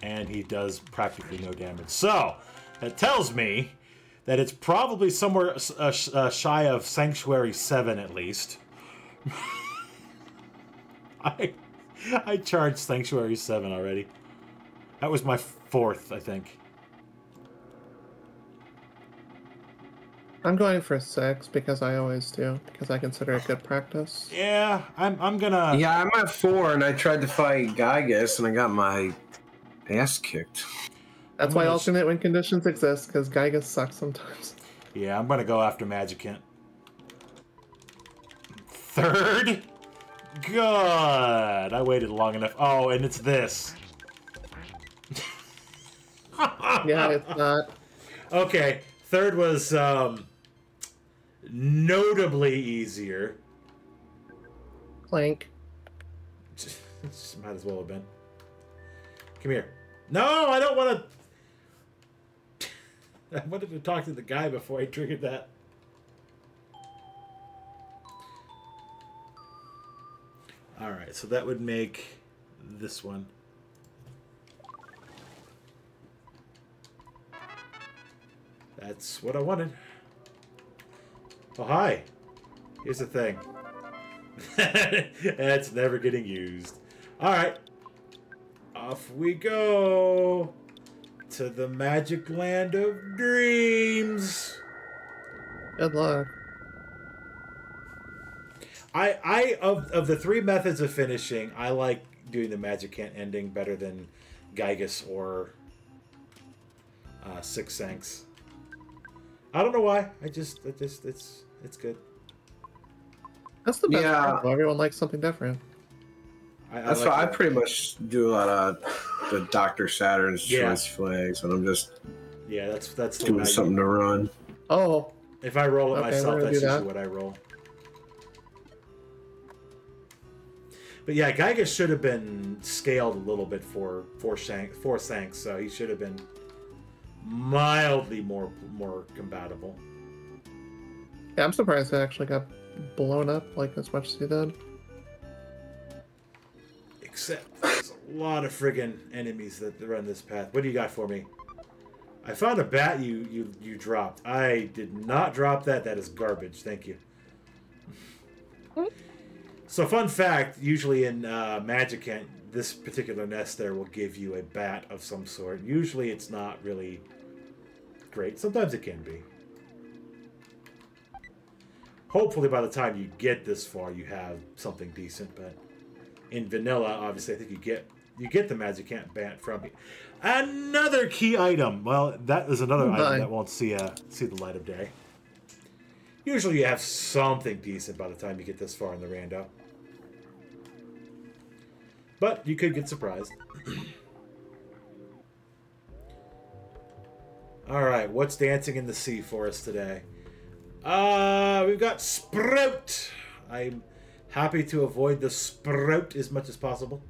And he does practically no damage. So, that tells me that it's probably somewhere shy of Sanctuary 7 at least. I charged Sanctuary 7 already. That was my 4th, I think. I'm going for 6 because I always do, because I consider it good practice. Yeah, I'm gonna... Yeah, I'm at 4, and I tried to fight Gygus, and I got my ass kicked. That's why alternate win conditions exist, because Gygus sucks sometimes. Yeah, I'm gonna go after Magicant. 3rd? Good! I waited long enough. Oh, and it's this. Yeah, it's not. Okay, 3rd was notably easier. Clank. Just might as well have been. Come here. No, I don't want to... I wanted to talk to the guy before I triggered that. Alright, so that would make this one. That's what I wanted. Oh, hi. Here's the thing. That's never getting used. Alright. Off we go. to the magic land of dreams. Good luck. I of the three methods of finishing, I like doing the magic hand ending better than Gygus or Six Sanks. I don't know why. It's good. That's the best. Yeah. Part, though. Everyone likes something different. That's why I pretty much do a lot of the Dr. Saturn's choice flags, and I'm just that's the doing something to run. Oh. If I roll it Okay, myself, that's usually what I roll. But yeah, Gygus should have been scaled a little bit for Sanks, so he should have been mildly more compatible. Yeah, I'm surprised it actually got blown up like as much as he did. Except there's a lot of friggin' enemies that run this path. What do you got for me? I found a bat you dropped. I did not drop that. That is garbage. Thank you. So fun fact, usually in Magicant, this particular nest there will give you a bat of some sort. Usually it's not really great. Sometimes it can be. Hopefully by the time you get this far, you have something decent. But in vanilla, obviously, I think you get the Magicant bat from me. Another key item. Well, that is another item that won't see the light of day. Usually you have something decent by the time you get this far in the rando. But you could get surprised. Alright, what's dancing in the sea for us today? We've got Sprout. I'm happy to avoid the Sprout as much as possible.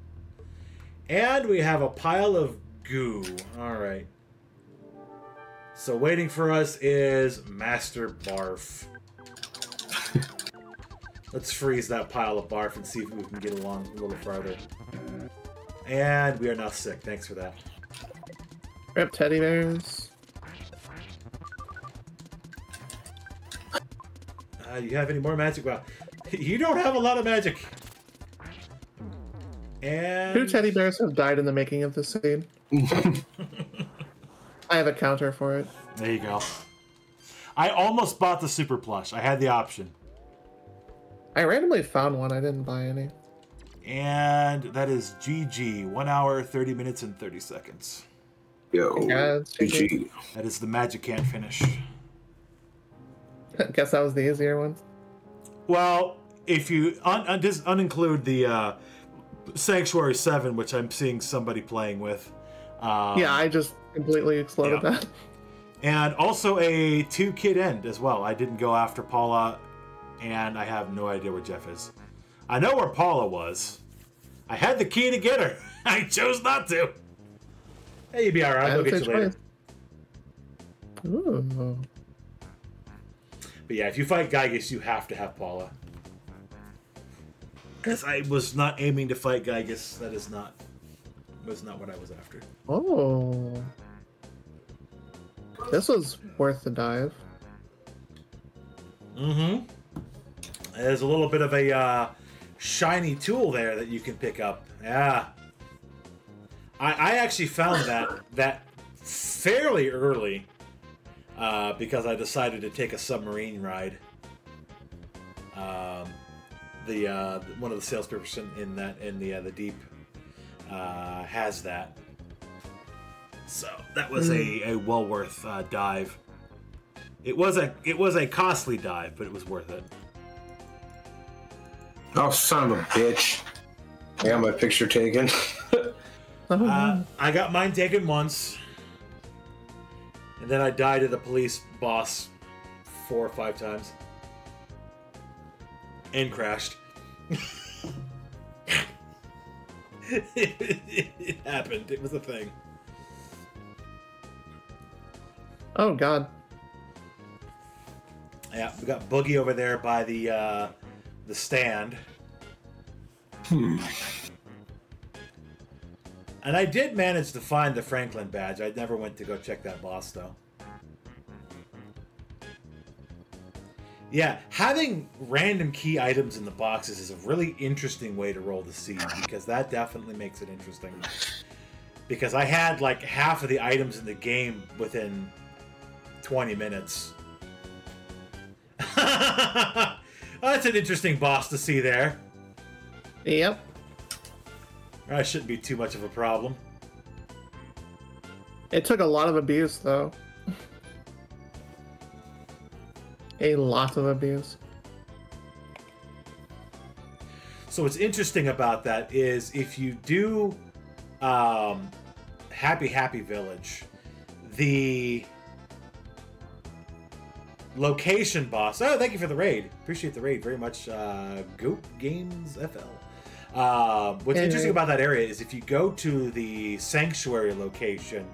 And we have a pile of goo. Alright. So waiting for us is Master Barf. Let's freeze that pile of barf and see if we can get along a little farther. And we are now sick. Thanks for that. Rip teddy bears. You have any more magic? Well, you don't have a lot of magic. And 2 teddy bears have died in the making of this scene. I have a counter for it. There you go. I almost bought the super plush. I had the option. I randomly found one. I didn't buy any. And that is GG. 1 hour, 30 minutes, and 30 seconds. Yo, GG. That is the Magicant finish. Guess that was the easier one. Well, if you uninclude the Sanctuary 7, which I'm seeing somebody playing with. Yeah, I just completely exploded that. And also a 2-kid end as well. I didn't go after Paula, and I have no idea where Jeff is. I know where Paula was. I had the key to get her. I chose not to. Hey, you'll be alright. I'll get you later. Ooh. But yeah, if you fight Gygus, you have to have Paula. Because I was not aiming to fight Gygus. That was not what I was after. Oh. This was worth the dive. Mm-hmm. There's a little bit of a shiny tool there that you can pick up. Yeah. I actually found that fairly early because I decided to take a submarine ride. One of the salesperson in the deep has that. So that was a well worth dive. It was a costly dive, but it was worth it. Oh, son of a bitch! I got my picture taken. I got mine taken once, and then I died to the police boss 4 or 5 times, and crashed. It happened. It was a thing. Oh God. Yeah, we got Boogie over there by the stand. And I did manage to find the Franklin badge. I never went to go check that boss, though. Yeah, having random key items in the boxes is a really interesting way to roll the seed, because that definitely makes it interesting. because I had like half of the items in the game within 20 minutes. That's an interesting boss to see there. Yep. That shouldn't be too much of a problem. It took a lot of abuse, though. A lot of abuse. So what's interesting about that is if you do Happy Village, the location boss. Oh, thank you for the raid. Appreciate the raid very much. Goop Games FL. What's interesting about that area is if you go to the Sanctuary location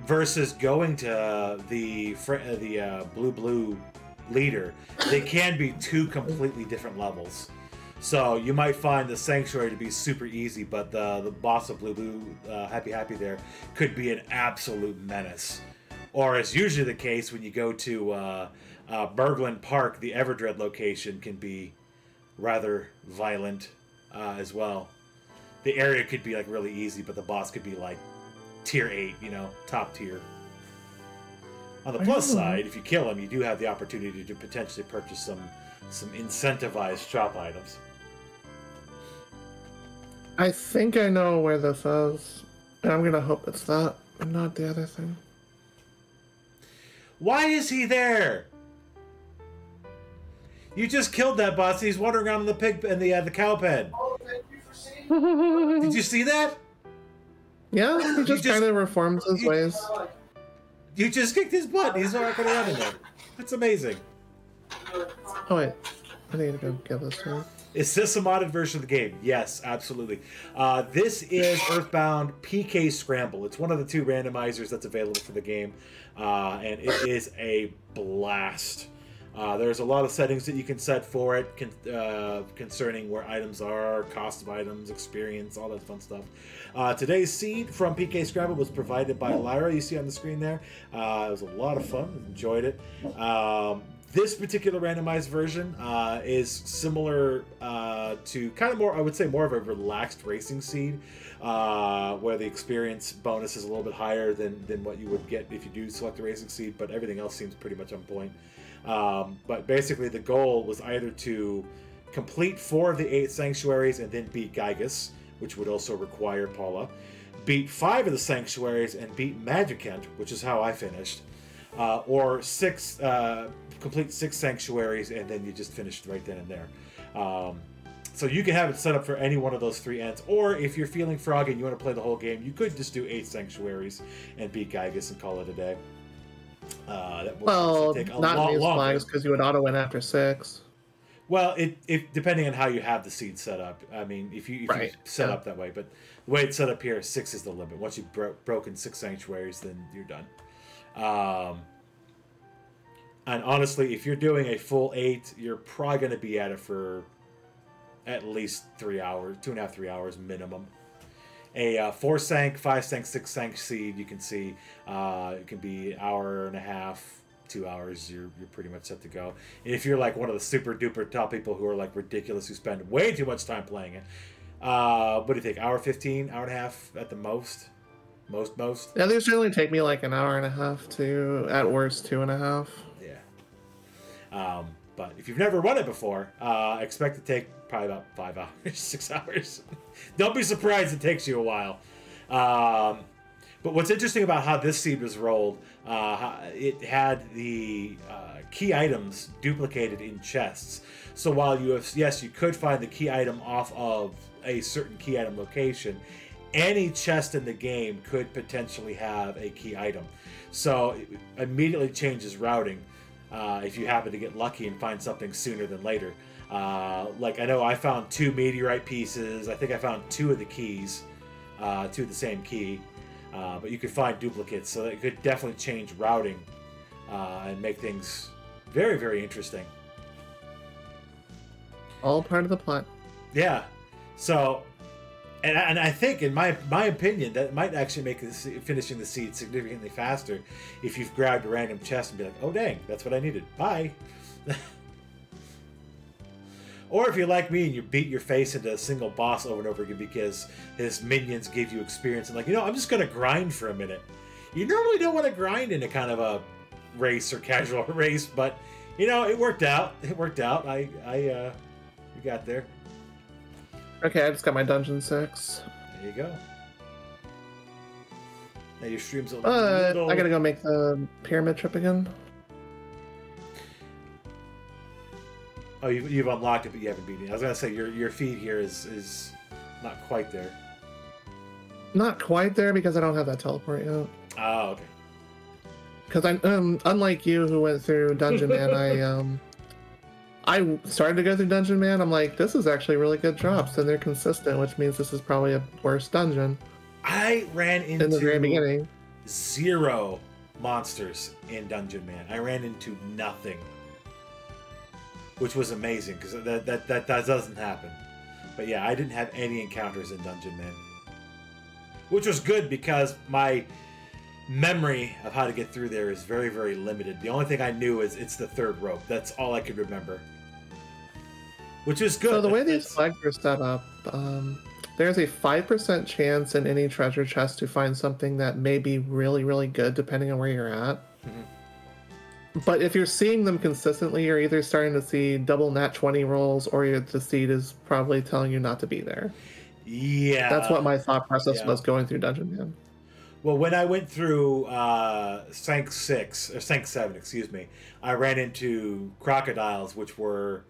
versus going to the blue leader, they can be two completely different levels. So you might find the Sanctuary to be super easy, but the boss of Blue Happy there could be an absolute menace. Or as usually the case when you go to Berglund Park, the Everdread location can be rather violent as well. The area could be like really easy, but the boss could be like tier 8, you know, top tier. On the plus side, if you kill him, you do have the opportunity to potentially purchase some incentivized shop items. I think I know where this is, and I'm gonna hope it's that, and not the other thing. Why is he there? You just killed that boss. He's wandering around in the pig and the cow pen. Did you see that? Yeah, he just kind of reforms his ways. You just kicked his butt. He's walking around in there. That's amazing. Oh wait, I need to go get this one. Is this a modded version of the game? Yes, absolutely. This is Earthbound PK Scramble. It's one of the 2 randomizers that's available for the game, and it is a blast. There's a lot of settings that you can set for it concerning where items are, cost of items, experience, all that fun stuff. Today's seed from PK Scramble was provided by Lyra. You see on the screen there. It was a lot of fun. Enjoyed it. This particular randomized version is similar to kind of more, I would say, more of a relaxed racing seed, where the experience bonus is a little bit higher than what you would get if you do select the racing seed, but everything else seems pretty much on point. But basically the goal was either to complete 4 of the 8 sanctuaries and then beat Gygus, which would also require Paula, beat 5 of the sanctuaries and beat Magicant, which is how I finished, or complete 6 sanctuaries and then you just finished right then and there. So you can have it set up for any one of those 3 ends, or if you're feeling froggy and you want to play the whole game, you could just do 8 sanctuaries and beat Gygus and call it a day. That will take a not in these longer. flags because you would auto win after 6. Well, it depending on how you have the seed set up. I mean, if you set up that way, but the way it's set up here, 6 is the limit. Once you've broken 6 sanctuaries, then you're done. And honestly, if you're doing a full 8, you're probably going to be at it for at least 3 hours, 2.5, 3 hours minimum. A 4 sank, 5 sank, 6 sank seed, you can see it can be an hour and a half, 2 hours. You're pretty much set to go. And if you're like one of the super duper top people who are like ridiculous, who spend way too much time playing it, what do you think? Hour 15, hour and a half at the most. Most. Yeah, these generally take me like an hour and a half to, at worst, 2.5. Yeah. But if you've never run it before, expect to take probably about 5 hours, 6 hours. Don't be surprised it takes you a while. But what's interesting about how this seed was rolled, it had the key items duplicated in chests. So while you could find the key item off of a certain key item location, any chest in the game could potentially have a key item. So it immediately changes routing. If you happen to get lucky and find something sooner than later. Like I know I found 2 meteorite pieces. I think I found 2 of the keys, 2 of the same key. But you could find duplicates, so it could definitely change routing and make things very, very interesting. All part of the plot. Yeah. So, and I think, in my opinion, that might actually make finishing the seed significantly faster if you've grabbed a random chest and be like, oh dang, that's what I needed. Bye. Or if you're like me and you beat your face into a single boss over and over again because his minions give you experience and like, I'm just going to grind for a minute. You normally don't want to grind in a kind of a race or casual race, but, it worked out. It worked out. We got there. Okay, I just got my Dungeon 6. There you go. Now your stream's a little... I gotta go make the pyramid trip again. Oh, you've unlocked it, but you haven't beaten it. I was gonna say your feed here is not quite there. Not quite there because I don't have that teleport yet. Oh, okay. Because I'm unlike you who went through Dungeon Man, I started to go through Dungeon Man. I'm like, this is actually really good drops, and they're consistent, which means this is probably a worse dungeon. I ran into in the very beginning 0 monsters in Dungeon Man. I ran into nothing, which was amazing because that doesn't happen. But yeah, I didn't have any encounters in Dungeon Man, which was good because my memory of how to get through there is very, very limited. The only thing I knew is it's the 3rd rope. That's all I could remember, which is good. So the way these flags are set up, there's a 5% chance in any treasure chest to find something that may be really, really good depending on where you're at. Mm-hmm. But if you're seeing them consistently, you're either starting to see double nat 20 rolls or the seed is probably telling you not to be there. Yeah. That's what my thought process was going through Dungeon Man. Well, when I went through Sank 7, excuse me, I ran into crocodiles, which were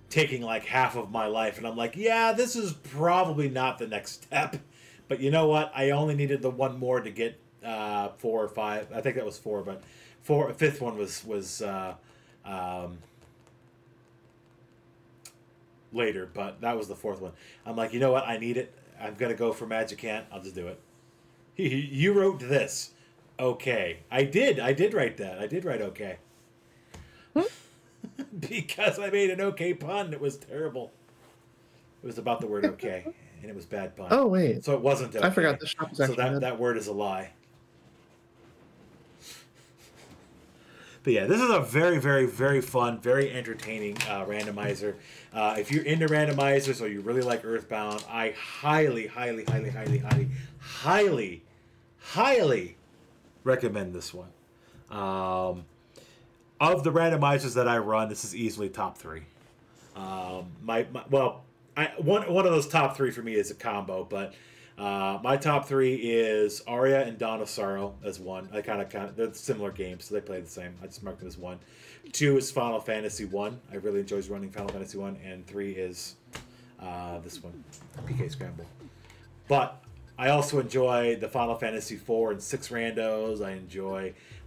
taking like half of my life, and I'm like, yeah, this is probably not the next step. But you know what? I only needed the one more to get 4 or 5. I think that was 4, but 5th one was later, but that was the 4th one. I'm like, you know what? I need it. I'm gonna go for Magicant. I'll just do it. You wrote this. Okay. I did write that. I did write okay. Because I made an okay pun. It was terrible. It was about the word okay, and it was bad pun. Oh, wait. So it wasn't okay. I forgot the shop was actually So that word is a lie. But yeah, this is a very, very, very fun, very entertaining randomizer. If you're into randomizers or you really like Earthbound, I highly, highly, highly, highly, highly, highly, highly recommend this one. Of the randomizers that I run, this is easily top 3. One of those top 3 for me is a combo, but my top 3 is Aria and Dawn of Sorrow as 1. I kind of they're similar games, so they play the same. I just marked them as 1. 2 is Final Fantasy 1. I really enjoy running Final Fantasy 1, and 3 is this one, PK Scramble. But I also enjoy the Final Fantasy 4 and 6 randos.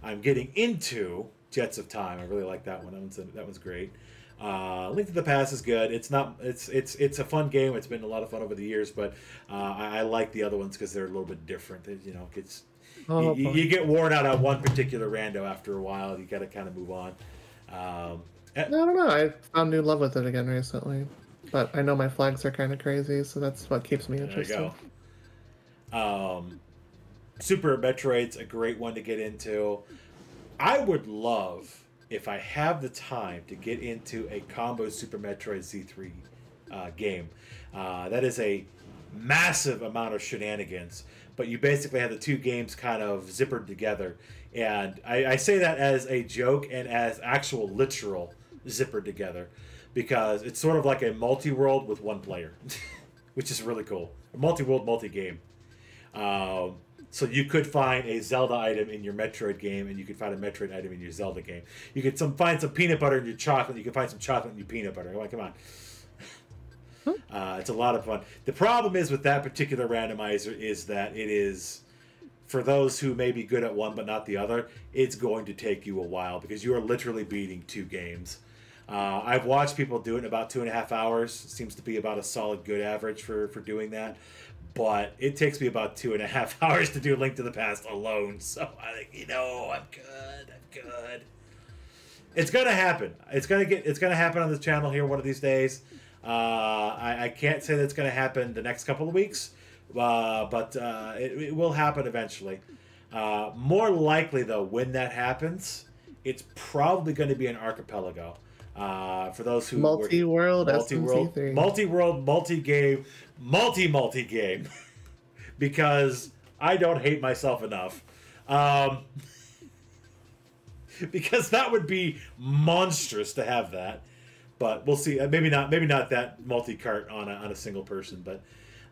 I'm getting into Jets of Time. I really like that one. That one's great. Link to the Past is good. It's a fun game. It's been a lot of fun over the years, but I like the other ones because they're a little bit different. You get worn out on one particular rando after a while. You got to kind of move on. I don't know. I found new love with it again recently, but I know my flags are kind of crazy, so that's what keeps me interested. There you go. Super Metroid's a great one to get into. I would love, if I have the time, to get into a combo Super Metroid Z3 game. That is a massive amount of shenanigans, but you basically have the 2 games kind of zippered together. And I say that as a joke and as actual literal zippered together, because it's sort of like a multi-world with 1 player, which is really cool. A multi-world, multi-game. So you could find a Zelda item in your Metroid game, and you could find a Metroid item in your Zelda game. You could find some peanut butter in your chocolate. You can find some chocolate in your peanut butter. Come on. It's a lot of fun. The problem is with that particular randomizer is that it is, for those who may be good at one but not the other, it's going to take you a while because you are literally beating 2 games. I've watched people do it in about 2.5 hours. It seems to be about a solid good average for doing that. But it takes me about 2.5 hours to do Link to the Past alone. So I think, I'm good. It's gonna happen. It's gonna happen on this channel here one of these days. I can't say that it's gonna happen the next couple of weeks, but it will happen eventually. More likely though, when that happens, it's probably going to be an archipelago. For those who multi-world multi-world, SMC3. multi-world, multi-game, multi-game, because I don't hate myself enough. Because that would be monstrous to have that. But we'll see. Maybe not that multi-cart on a single person, but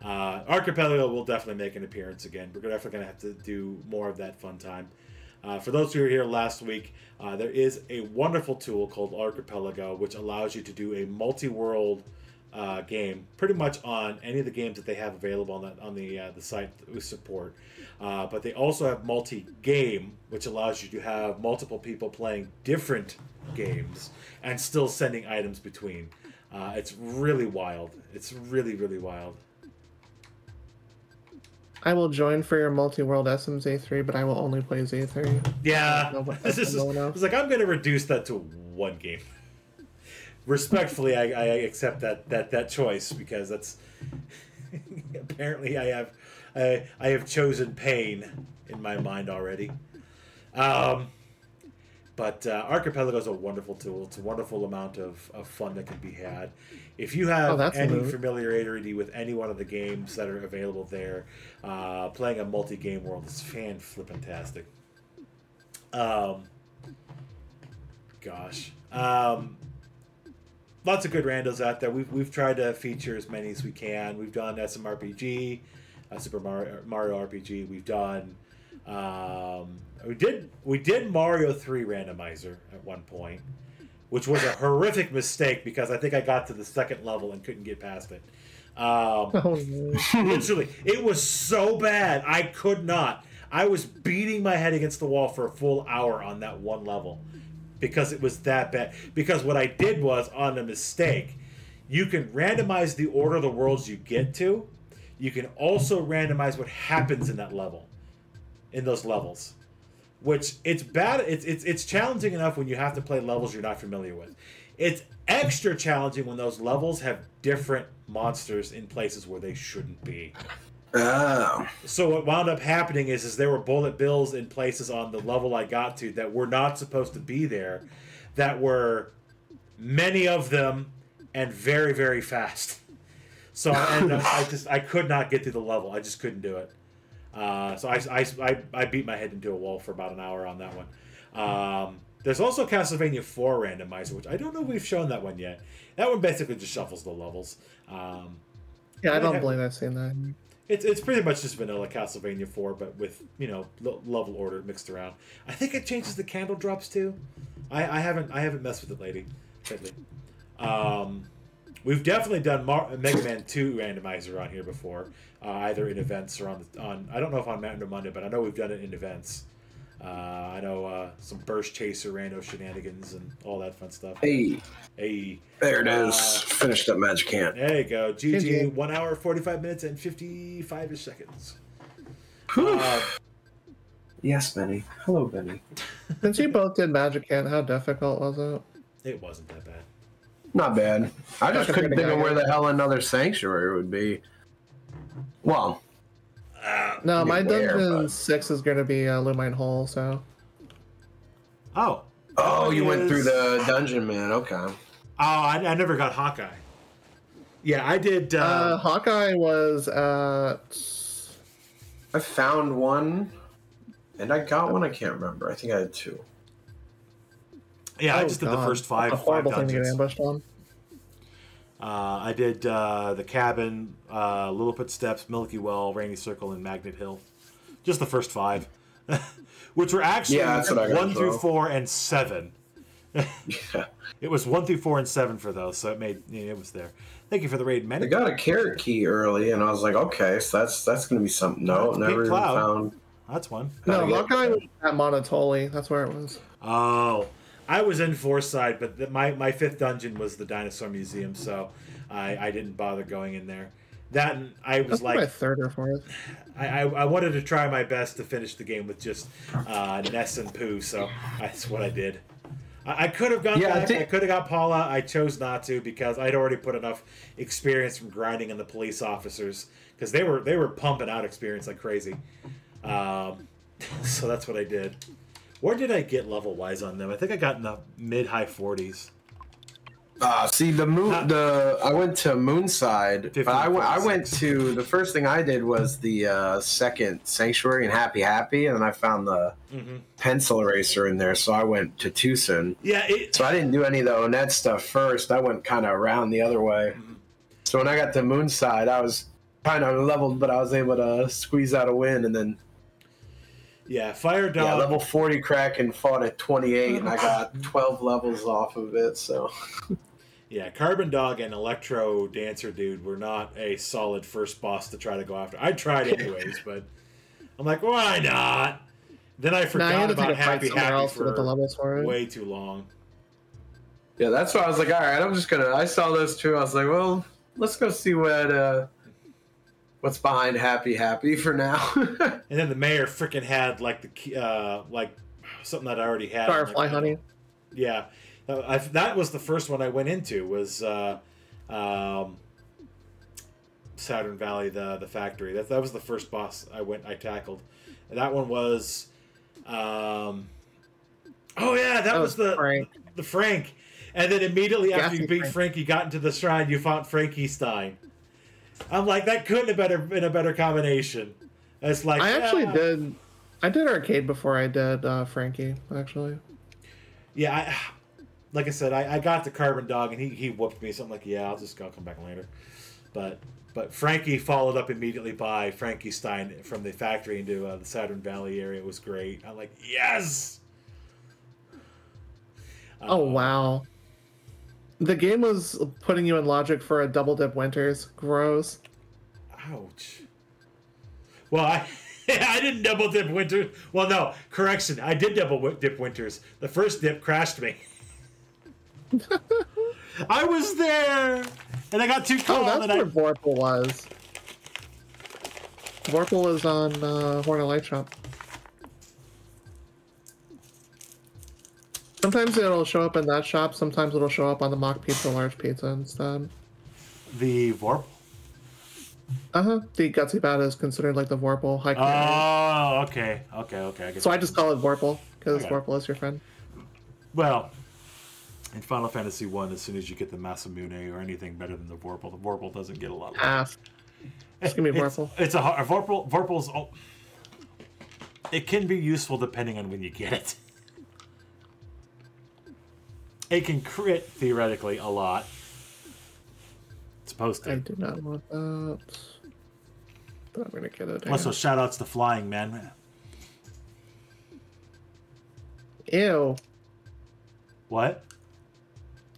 Archipelago will definitely make an appearance again. We're definitely going to have to do more of that fun time. For those who were here last week, there is a wonderful tool called Archipelago, which allows you to do a multi-world game, pretty much on any of the games that they have available on the site that we support. But they also have multi-game, which allows you to have multiple people playing different games and still sending items between. It's really wild. It's really, really wild. I will join for your multi-world SMZ3, but I will only play Z3. Yeah, it's like I'm going to reduce that to one game. Respectfully, I accept that choice, because that's apparently I have chosen pain in my mind already. But Archipelago is a wonderful tool. It's a wonderful amount of fun that can be had. If you have any familiarity with any one of the games that are available there, playing a multi-game world is fan-flippantastic. Gosh. Lots of good randos out there. We've tried to feature as many as we can. We've done SMRPG, Super Mario RPG. We've done... we did Mario 3 randomizer at one point, which was a horrific mistake because I think I got to the second level and couldn't get past it. Literally, it was so bad I could not. I was beating my head against the wall for a full hour on that one level because it was that bad. Because what I did was, on a mistake, you can randomize the order of the worlds you get to. You can also randomize what happens in that level. In those levels, which it's bad. It's challenging enough when you have to play levels you're not familiar with. It's extra challenging when those levels have different monsters in places where they shouldn't be. Oh. So what wound up happening is there were bullet bills in places on the level I got to that were not supposed to be there, that were many of them and very, very fast. So I could not get through the level. I just couldn't do it. So I beat my head into a wall for about an hour on that one. There's also Castlevania 4 randomizer, which I don't know if we've shown that one yet. That one basically just shuffles the levels. Yeah, I don't believe I've seen that. It's pretty much just vanilla Castlevania 4, but with, level order mixed around. I think it changes the candle drops too. I haven't messed with it lately. We've definitely done Mega Man 2 randomizer on here before, either in events or on I don't know if on Mountain Monday, but I know we've done it in events. I know some Burst Chaser rando shenanigans and all that fun stuff. Hey, there it is. Finished up Magic Hand. There you go. GG. 1 hour, 45 minutes, and 55-ish seconds. Yes, Benny. Hello, Benny. Since you both did Magic Hand, how difficult was it? It wasn't that bad. Not bad. I just couldn't think of where the hell another sanctuary would be. Well, no, my dungeon 6 is going to be Lumine Hole, so. Oh, you went through the dungeon, man. Okay. Oh, I never got Hawkeye. Yeah, I did. Hawkeye was I found one, and I got one. I can't remember. I think I had 2. Yeah, I just did the first 5 a horrible thing to get dungeons. ambushed on. I did the cabin, Lilliput Steps, Milky Well, Rainy Circle, and Magnet Hill. Just the first 5, which were actually 1 through 4 and 7. Yeah. It was 1 through 4 and 7 for those, so it was there. Thank you for the raid, man. I got a carrot key early, and I was like, okay, so that's going to be something. No, never even found. That's one. No, Hawkeye was at Monotoli. That's where it was. Oh, I was in Foresight, but my 5th dungeon was the Dinosaur Museum, so I didn't bother going in there. That and I was like my 3rd or 4th. I wanted to try my best to finish the game with just Ness and Pooh, so that's what I did. I could have gone back. I could have got Paula. I chose not to because I'd already put enough experience from grinding on the police officers because they were pumping out experience like crazy. So that's what I did. Where did I get level wise on them? I think I got in the mid-high 40s. See the moon. I went to Moonside. But I went to the first thing I did was the second Sanctuary and Happy, and then I found the pencil eraser in there. So I went to Tucson. Yeah. So I didn't do any of the Onett stuff first. I went kind of around the other way. So when I got to Moonside, I was kind of leveled, but I was able to squeeze out a win, and then. Yeah, Fire Dog. Yeah, level 40 Kraken fought at 28, and I got 12 levels off of it, so... Yeah, Carbon Dog and Electro Dancer Dude were not a solid first boss to try to go after. I tried anyways, but I'm like, why not? Then I forgot about Happy for way too long. Yeah, that's why I was like, all right, I'm just gonna... I saw those two, I was like, well, let's go see what's behind Happy for now. And then the mayor freaking had like the like something that I already had. Firefly honey. Yeah, that was the first one I went into was Saturn Valley, the factory. That was the first boss I tackled. And that one was that was the Frank. And then immediately after you beat Frank, you got into the shrine, you fought Frankenstein. I'm like, that couldn't have been a better combination. It's like I did arcade before I did Frankie, actually. Yeah, like I said, I got the Carbon Dog and he whooped me, so I'm like, yeah, I'll come back later. But Frankie followed up immediately by Frankenstein from the factory into the Saturn Valley area. It was great. I'm like, yes. Oh wow. The game was putting you in logic for a double dip Winters. Gross. Ouch. Well, I didn't double dip Winters. Well, no, correction. I did double dip Winters. The first dip crashed me. I was there, and I got too cold. Oh, that's where Vorpal was. Vorpal is on Horner Light Shop. Sometimes it'll show up in that shop. Sometimes it'll show up on the Mock Pizza Large Pizza instead. The Vorpal? The Gutsy Bat is considered like the Vorpal high quality. Oh, okay. So I just call it Vorpal because Vorpal is your friend. Well, in Final Fantasy 1, as soon as you get the Masamune or anything better than the Vorpal doesn't get a lot of love. Just give me Vorpal. It's a Vorpal's. It can be useful depending on when you get it. It can crit, theoretically, a lot. It's supposed to. I do not want that. But I'm going to get it. Also, shout-outs to Flying Man. Ew. What?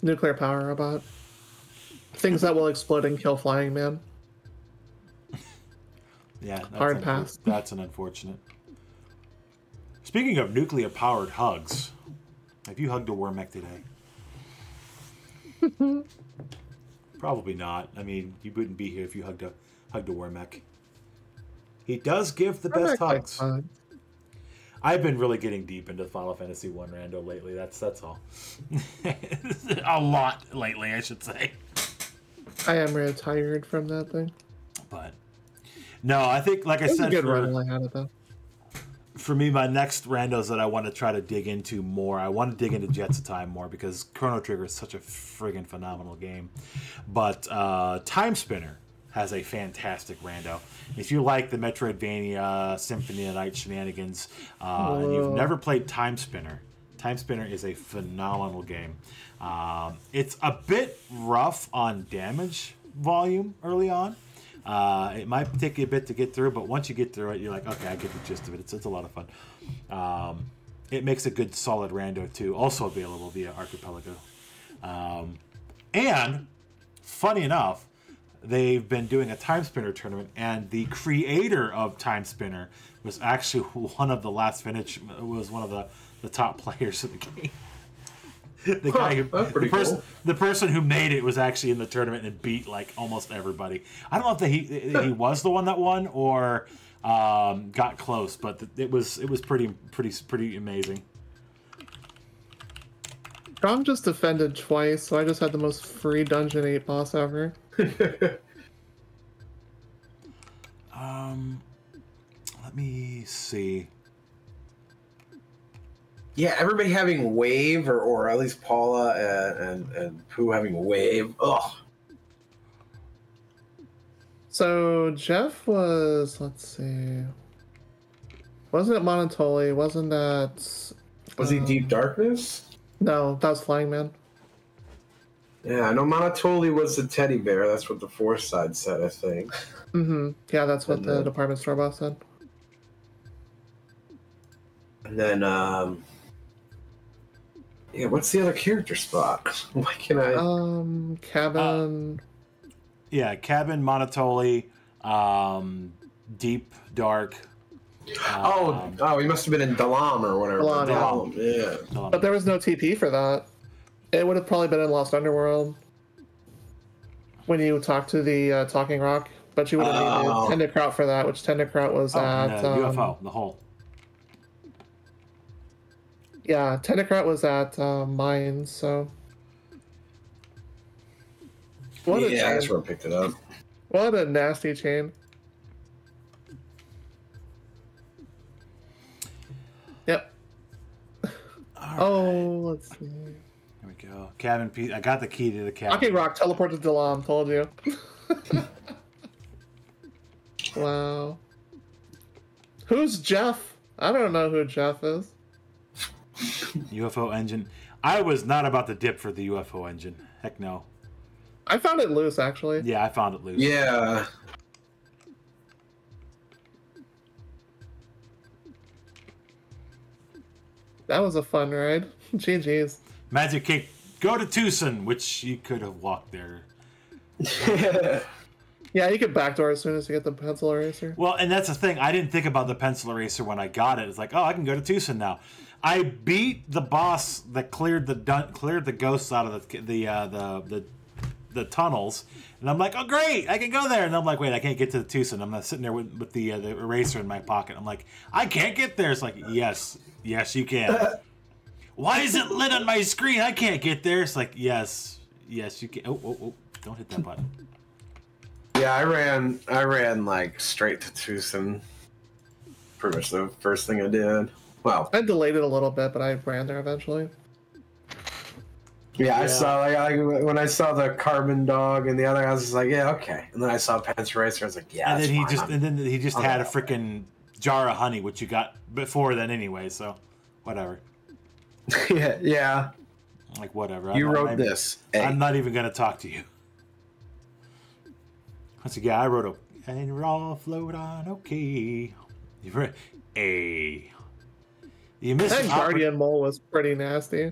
Nuclear power robot. Things that will explode and kill Flying Man. Yeah. Hard pass. That's an unfortunate. Speaking of nuclear-powered hugs, have you hugged a Wormek today? Probably not. I mean, you wouldn't be here if you hugged a Wormek. He does give the best hugs. I've been really getting deep into Final Fantasy 1 Rando lately. That's all. A lot lately, I should say. I am retired from that thing. But no, I think, like I said, a good run I had it though. For me, my next randos that I want to try to dig into more, I want to dig into Jets of Time more because Chrono Trigger is such a friggin' phenomenal game. But Time Spinner has a fantastic rando. If you like the Metroidvania Symphony of the Night shenanigans and you've never played Time Spinner is a phenomenal game. It's a bit rough on damage volume early on. It might take you a bit to get through, but once you get through it, you're like, okay, I get the gist of it. It's a lot of fun. It makes a good solid rando too, also available via Archipelago. And funny enough, they've been doing a Time Spinner tournament, and the creator of Time Spinner was actually one of the top players of the game. The guy the person who made it was actually in the tournament and beat like almost everybody. I don't know if he was the one that won or got close, but it was pretty amazing. Strong just defended twice, so I just had the most free Dungeon 8 boss ever. Let me see. Yeah, everybody having wave, or at least Paula and Pooh having wave. Ugh. So Jeff was, let's see, wasn't it Monotoli? Wasn't that? Was he Deep Darkness? No, that was Flying Man. Yeah, I know Monotoli was the teddy bear. That's what the Force side said, I think. Mm-hmm. Yeah, that's what the department store boss said. And then, yeah, what's the other character spot? Why can I? Cabin. Yeah, Cabin, Monotoli, Deep, Dark. Oh, he must have been in Dalam or whatever. Dalam, yeah. But there was no TP for that. It would have probably been in Lost Underworld when you talked to the Talking Rock, but you would have needed Tenderkraut for that, which Tenderkraut was at UFO, the hole. Yeah, Tenderkraut was at Mines, so. Yeah, that's where I picked it up. What a nasty chain. Yep. Oh, let's see. Here we go. Cabin piece. I got the key to the cabin. Talking Rock teleport to Dalam, told you. Wow. Who's Jeff? I don't know who Jeff is. UFO engine. I was not about to dip for the UFO engine. Heck no. I found it loose, actually. Yeah, I found it loose. Yeah. That was a fun ride. GG's. Magic Cake, go to Tucson, which you could have walked there. Yeah, you could backdoor as soon as you get the pencil eraser. Well, and that's the thing. I didn't think about the pencil eraser when I got it. It's like, oh, I can go to Tucson now. I beat the boss that cleared the ghosts out of the tunnels, and I'm like, oh great, I can go there. And I'm like, wait, I can't get to the Tucson. I'm not sitting there with the eraser in my pocket. I'm like, I can't get there. It's like, yes, you can. Why is it lit on my screen? I can't get there. It's like, yes, you can. Oh, don't hit that button. Yeah, I ran like straight to Tucson. Pretty much the first thing I did. Well, I delayed it a little bit, but I ran there eventually. Yeah, I saw when I saw the carbon dog and the other, I was just like, yeah, okay. And then I saw Pencil Racer, I was like, yeah. And then he just had a freaking jar of honey, which you got before then anyway. So, whatever. yeah. Like whatever. You wrote this. I'm not even gonna talk to you. Once again, I wrote and we're all float on. Okay. You wrote A. You missed that Guardian Mole was pretty nasty.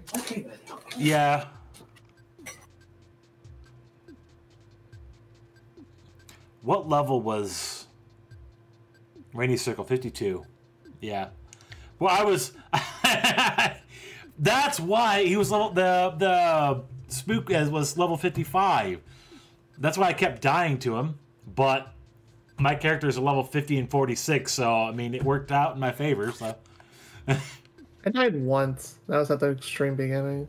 Yeah. What level was Rainy Circle? 52. Yeah. Well, I was. That's why he was level. The spook was level 55. That's why I kept dying to him. But my character is a level 50 and 46, so I mean it worked out in my favor. So. I died once. That was at the extreme beginning.